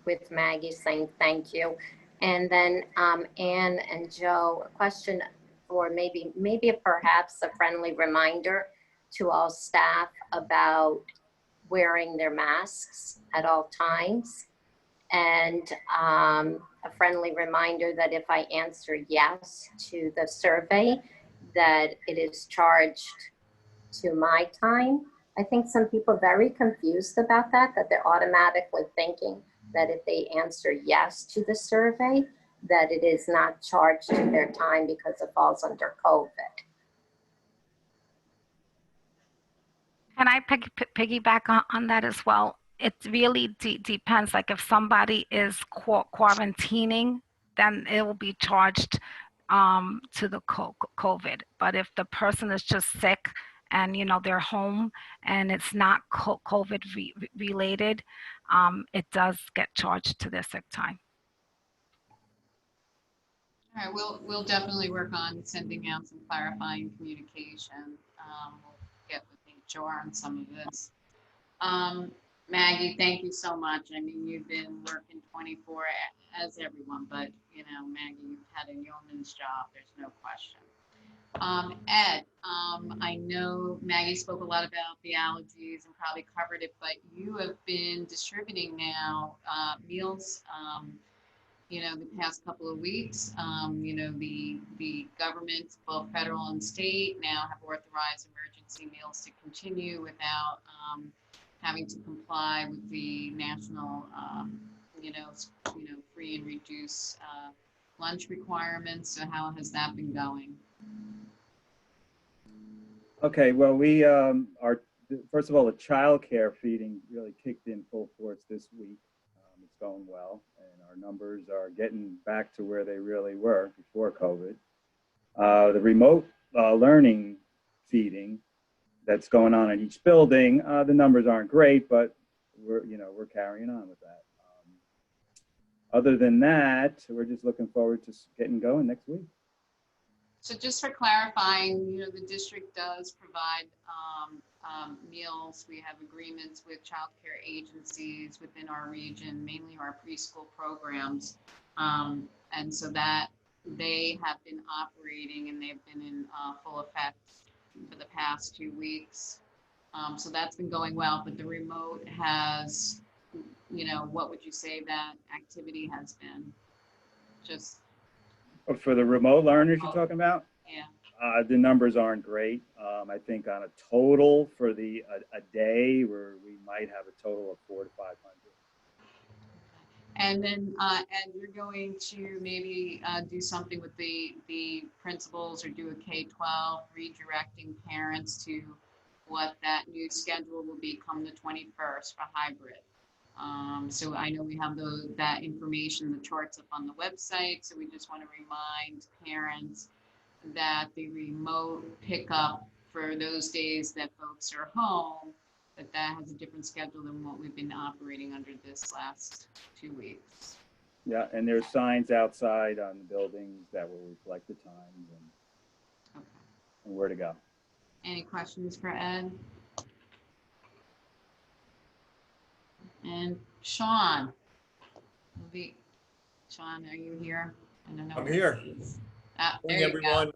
with Maggie saying thank you. And then Anne and Joe, a question for maybe perhaps a friendly reminder to all staff about wearing their masks at all times, and a friendly reminder that if I answer yes to the survey, that it is charged to my time. I think some people are very confused about that they're automatically thinking that if they answer yes to the survey, that it is not charged to their time because it falls under COVID. Can I piggyback on that as well? It really depends. Like if somebody is quarantining, then it will be charged to the COVID. But if the person is just sick and, you know, they're home and it's not COVID related, it does get charged to their sick time. All right, we'll definitely work on sending out some clarifying communication. We'll get with HR on some of this. Maggie, thank you so much. I mean, you've been working 24 as everyone, but you know, Maggie, you've had a yeoman's job. There's no question. Ed, I know Maggie spoke a lot about the allergies and probably covered it, but you have been distributing now meals, you know, the past couple of weeks. You know, the government, both federal and state, now have authorized emergency meals to continue without having to comply with the national, you know, free and reduced lunch requirements. So how has that been going? Okay, well, we first of all, the child care feeding really kicked in full force this week. It's going well, and our numbers are getting back to where they really were before COVID. The remote learning feeding that's going on in each building, the numbers aren't great, but we're carrying on with that. Other than that, we're just looking forward to getting going next week. So just for clarifying, you know, the district does provide meals. We have agreements with child care agencies within our region, mainly our preschool programs. And so that they have been operating and they've been in full effect for the past 2 weeks. So that's been going well, but the remote has, you know, what would you say that activity has been? Just For the remote learners you're talking about? Yeah. The numbers aren't great. I think on a total for a day where we might have a total of 400 to 500. And then, and you're going to maybe do something with the principals or do a K-12, redirecting parents to what that new schedule will be come the 21st for hybrid. So I know we have that information, the charts up on the website. So we just want to remind parents that the remote pickup for those days that folks are home, that has a different schedule than what we've been operating under this last 2 weeks. Yeah, and there's signs outside on the buildings that will reflect the times and where to go. Any questions for Ed? And Sean, Sean, are you here? I don't know. I'm here. There you everyone.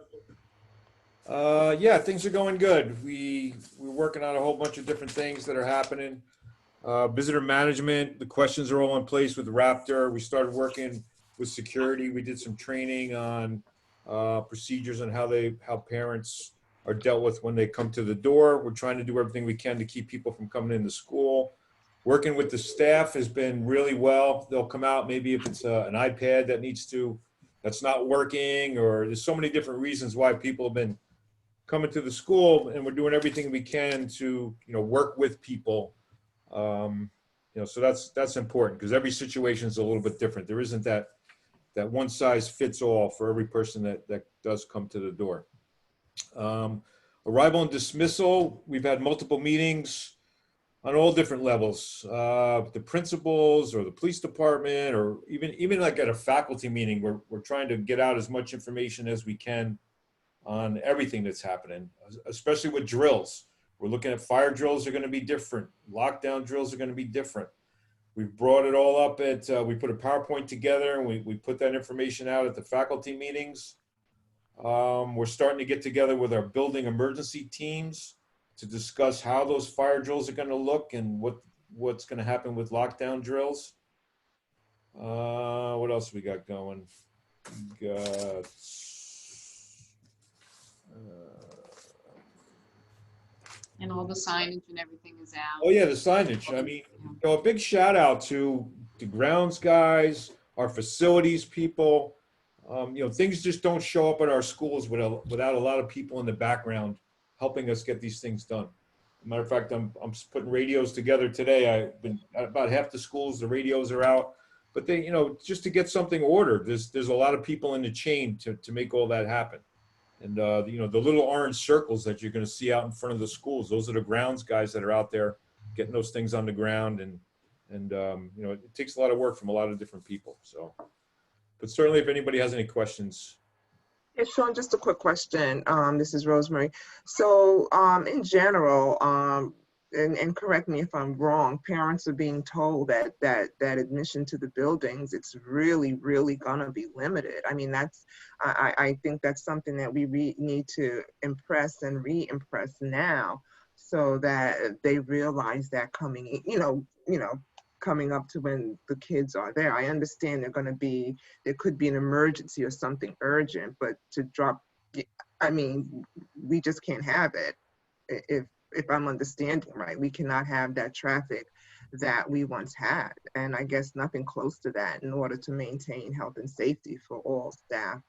Yeah, things are going good. We're working on a whole bunch of different things that are happening. Visitor management, the questions are all in place with Raptor. We started working with security. We did some training on procedures and how parents are dealt with when they come to the door. We're trying to do everything we can to keep people from coming into school. Working with the staff has been really well. They'll come out, maybe if it's an iPad that's not working, or there's so many different reasons why people have been coming to the school, and we're doing everything we can to, work with people. So that's important because every situation is a little bit different. There isn't that one size fits all for every person that does come to the door. Arrival and dismissal, we've had multiple meetings on all different levels. The principals or the police department, or even like at a faculty meeting, we're trying to get out as much information as we can on everything that's happening, especially with drills. We're looking at fire drills are going to be different. Lockdown drills are going to be different. We've brought it all up we put a PowerPoint together and we put that information out at the faculty meetings. We're starting to get together with our building emergency teams to discuss how those fire drills are going to look and what's going to happen with lockdown drills. What else we got going? We got and all the signage and everything is out. Oh yeah, the signage. I mean, a big shout out to the grounds guys, our facilities people. Things just don't show up at our schools without a lot of people in the background helping us get these things done. As a matter of fact, I'm putting radios together today. I've been at about half the schools, the radios are out. but they, just to get something ordered, there's a lot of people in the chain to make all that happen. And, the little orange circles that you're going to see out in front of the schools, those are the grounds guys that are out there getting those things on the ground. And it takes a lot of work from a lot of different people. So, but certainly if anybody has any questions. Yeah, Sean, just a quick question. This is Rosemary. So in general, and correct me if I'm wrong, parents are being told that admission to the buildings, it's really, really gonna be limited. I mean, I think that's something that we need to impress and re-impress now, so that they realize that coming up to when the kids are there. I understand there could be an emergency or something urgent, but to drop, I mean, we just can't have it. If I'm understanding right, we cannot have that traffic that we once had. And I guess nothing close to that in order to maintain health and safety for all staff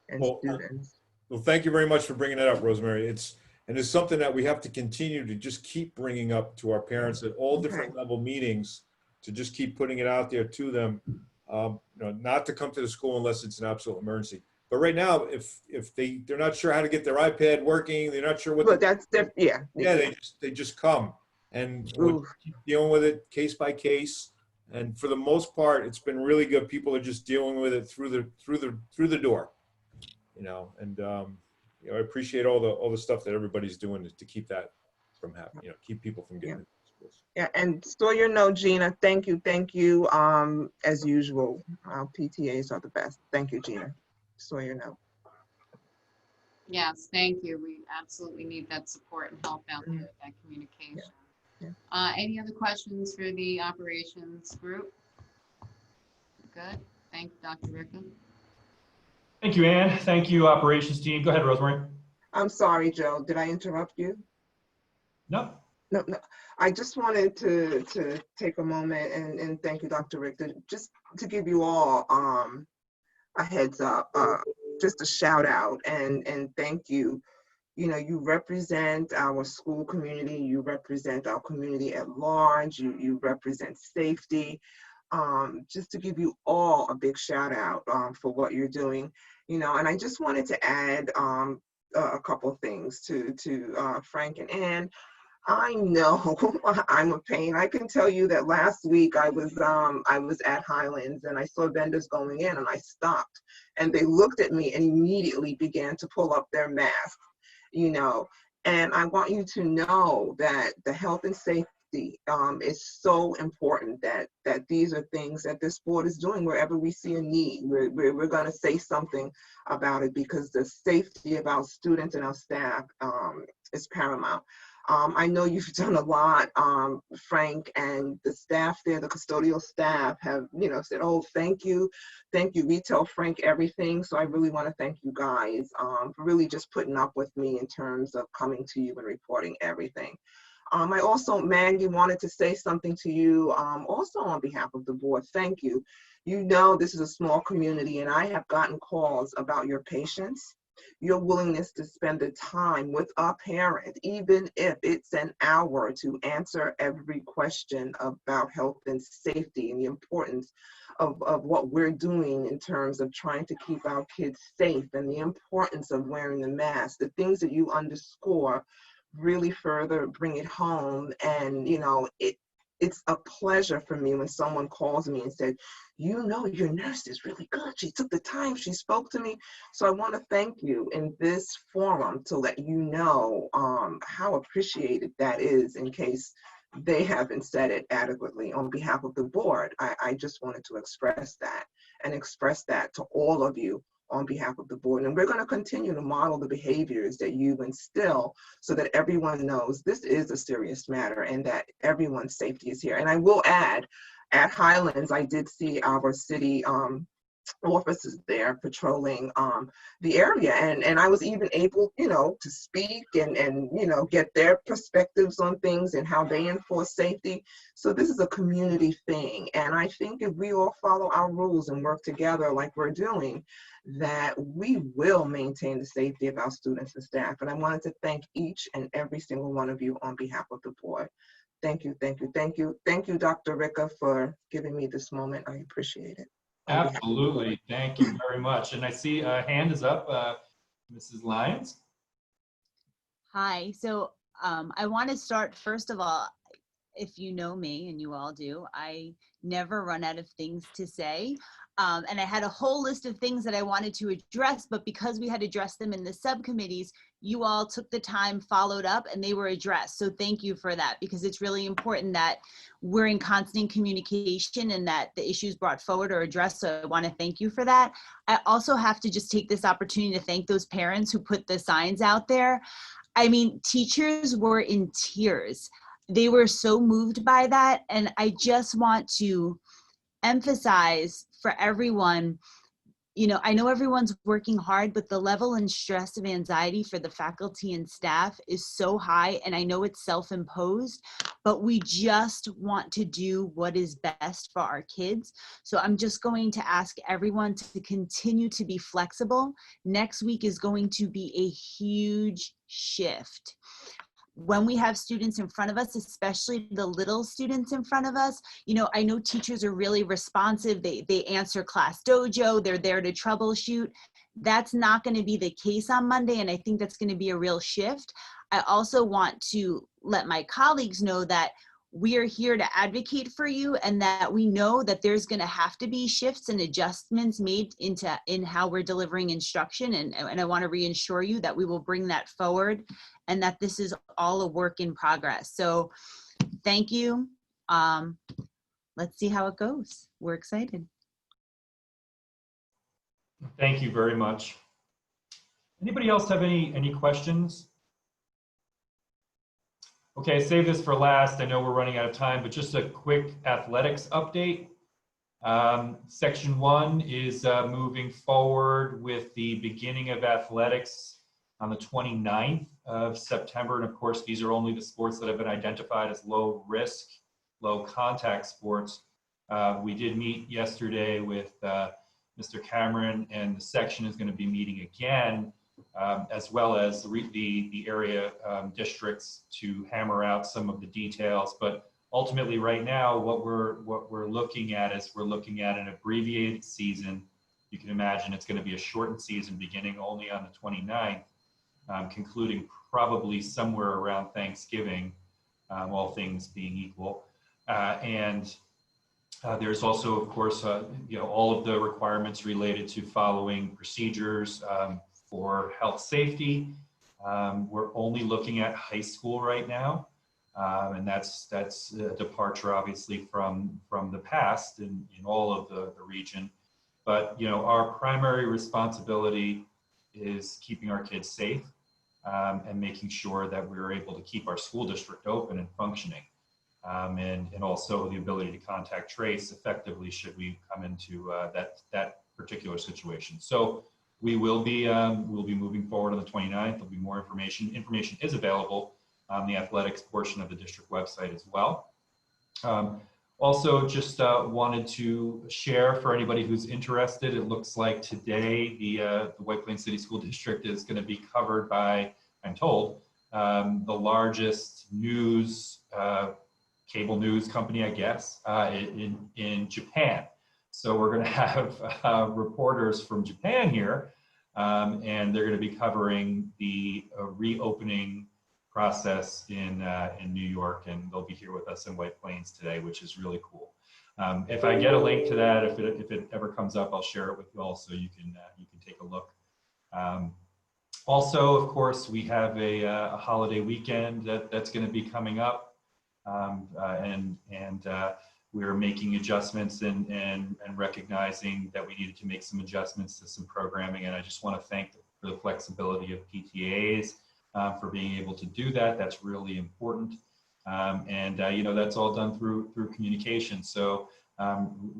and students. Well, thank you very much for bringing that up, Rosemary. It's something that we have to continue to just keep bringing up to our parents at all different level meetings, to just keep putting it out there to them, not to come to the school unless it's an absolute emergency. But right now, if they're not sure how to get their iPad working, they're not sure what. But that's different. Yeah. They just come, and we'll keep dealing with it case by case. And for the most part, it's been really good. People are just dealing with it through the door, And I appreciate all the stuff that everybody's doing to keep that from happening. Keep people from getting. Yeah, and so Gina, thank you. As usual, our PTAs are the best. Thank you, Gina. Yes, thank you. We absolutely need that support and help out there, that communication. Any other questions for the operations group? Good. Thank you, Dr. Rickon. Thank you, Ann. Thank you, operations team. Go ahead, Rosemary. I'm sorry, Joe. Did I interrupt you? No. No. I just wanted to take a moment and thank you, Dr. Rickon, just to give you all a heads up, just a shout out and thank you. You represent our school community, you represent our community at large, you represent safety. Just to give you all a big shout out for what you're doing, and I just wanted to add a couple of things to Frank and Ann. I know I'm a pain. I can tell you that last week I was at Highlands and I saw vendors going in and I stopped and they looked at me and immediately began to pull up their masks, and I want you to know that the health and safety is so important, that these are things that this board is doing wherever we see a need. We're going to say something about it because the safety of our students and our staff is paramount. I know you've done a lot, Frank, and the staff there, the custodial staff have, said, oh, thank you. We tell Frank everything. So I really want to thank you guys for really just putting up with me in terms of coming to you and reporting everything. I also, Maggie, wanted to say something to you also on behalf of the board. Thank you. This is a small community and I have gotten calls about your patience, your willingness to spend the time with a parent, even if it's an hour, to answer every question about health and safety and the importance of what we're doing in terms of trying to keep our kids safe and the importance of wearing the mask. The things that you underscore really further bring it home. And, it's a pleasure for me when someone calls me and said, your nurse is really good. She took the time, she spoke to me. So I want to thank you in this forum to let you know how appreciated that is, in case they haven't said it adequately on behalf of the board. I just wanted to express that and express that to all of you on behalf of the board. And we're going to continue to model the behaviors that you instill so that everyone knows this is a serious matter and that everyone's safety is here. And I will add, at Highlands, I did see our city officers there patrolling the area, and I was even able, to speak and get their perspectives on things and how they enforce safety. So this is a community thing, and I think if we all follow our rules and work together like we're doing, that we will maintain the safety of our students and staff. And I wanted to thank each and every single one of you on behalf of the board. Thank you, thank you, thank you. Thank you, Dr. Ricca, for giving me this moment. I appreciate it. Absolutely. Thank you very much. And I see a hand is up, Mrs. Lyons. Hi. So I want to start, first of all, if you know me, and you all do, I never run out of things to say. And I had a whole list of things that I wanted to address, but because we had addressed them in the subcommittees, you all took the time, followed up, and they were addressed. So thank you for that, because it's really important that we're in constant communication and that the issues brought forward are addressed. So I want to thank you for that. I also have to just take this opportunity to thank those parents who put the signs out there. I mean, teachers were in tears. They were so moved by that. And I just want to emphasize for everyone, you know, I know everyone's working hard, but the level and stress of anxiety for the faculty and staff is so high. And I know it's self-imposed, but we just want to do what is best for our kids. So I'm just going to ask everyone to continue to be flexible. Next week is going to be a huge shift. When we have students in front of us, especially the little students in front of us, you know, I know teachers are really responsive. They answer Class Dojo. They're there to troubleshoot. That's not going to be the case on Monday, and I think that's going to be a real shift. I also want to let my colleagues know that we are here to advocate for you, and that we know that there's going to have to be shifts and adjustments made in how we're delivering instruction. And I want to reassure you that we will bring that forward and that this is all a work in progress. So thank you. Let's see how it goes. We're excited. Thank you very much. Anybody else have any questions? Okay, save this for last. I know we're running out of time, but just a quick athletics update. Section 1 is moving forward with the beginning of athletics on the 29th of September. And of course, these are only the sports that have been identified as low risk, low contact sports. We did meet yesterday with Mr. Cameron, and the section is going to be meeting again, as well as the area districts, to hammer out some of the details. But ultimately right now, what we're looking at is we're looking at an abbreviated season. You can imagine it's going to be a shortened season beginning only on the 29th, concluding probably somewhere around Thanksgiving, all things being equal. There's also, of course, you know, all of the requirements related to following procedures for health safety. We're only looking at high school right now, and that's a departure, obviously, from the past in all of the region. But you know, our primary responsibility is keeping our kids safe and making sure that we're able to keep our school district open and functioning. And also the ability to contact trace effectively should we come into that particular situation. So we will be we'll be moving forward on the 29th. There'll be more information. Information is available on the athletics portion of the district website as well. Also, just wanted to share for anybody who's interested. It looks like today the White Plains City School District is going to be covered by, I'm told, the largest news cable news company, I guess, in Japan. So we're going to have reporters from Japan here, and they're going to be covering the reopening process in New York, and they'll be here with us in White Plains today, which is really cool. If I get a link to that, if it ever comes up, I'll share it with you all so you can take a look. Also, of course, we have a holiday weekend that's going to be coming up. We're making adjustments and recognizing that we needed to make some adjustments to some programming. And I just want to thank for the flexibility of PTAs for being able to do that. That's really important. You know, that's all done through communication. So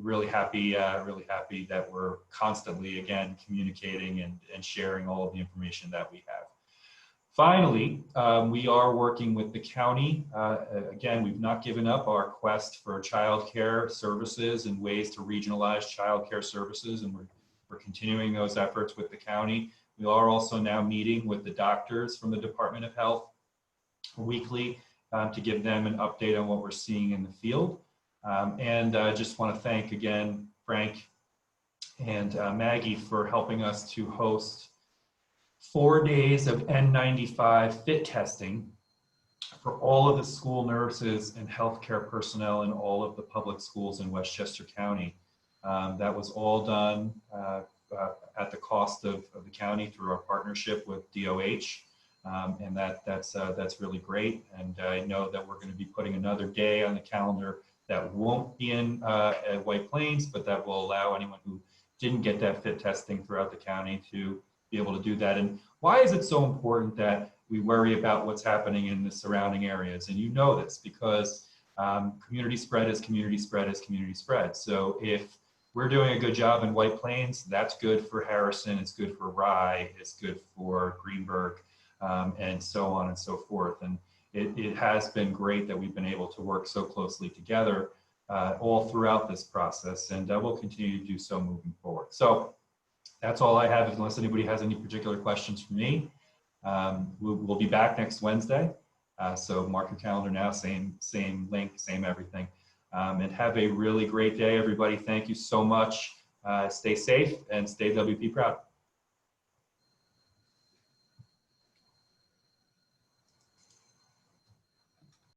really happy that we're constantly, again, communicating and sharing all of the information that we have. Finally, we are working with the county. Again, we've not given up our quest for childcare services and ways to regionalize childcare services, and we're continuing those efforts with the county. We are also now meeting with the doctors from the Department of Health weekly to give them an update on what we're seeing in the field. And I just want to thank again Frank and Maggie for helping us to host 4 days of N95 fit testing for all of the school nurses and healthcare personnel in all of the public schools in Westchester County. That was all done at the cost of the county through our partnership with DOH. And that's really great. And I know that we're going to be putting another day on the calendar that won't be in at White Plains, but that will allow anyone who didn't get that fit testing throughout the county to be able to do that. And why is it so important that we worry about what's happening in the surrounding areas? And you know this because community spread is community spread is community spread. So if we're doing a good job in White Plains, that's good for Harrison, it's good for Rye, it's good for Greenberg, and so on and so forth. And it has been great that we've been able to work so closely together all throughout this process, and we'll continue to do so moving forward. So that's all I have, unless anybody has any particular questions for me. We'll be back next Wednesday. So mark your calendar now, same link, same everything. And have a really great day, everybody. Thank you so much. Stay safe and stay WP proud.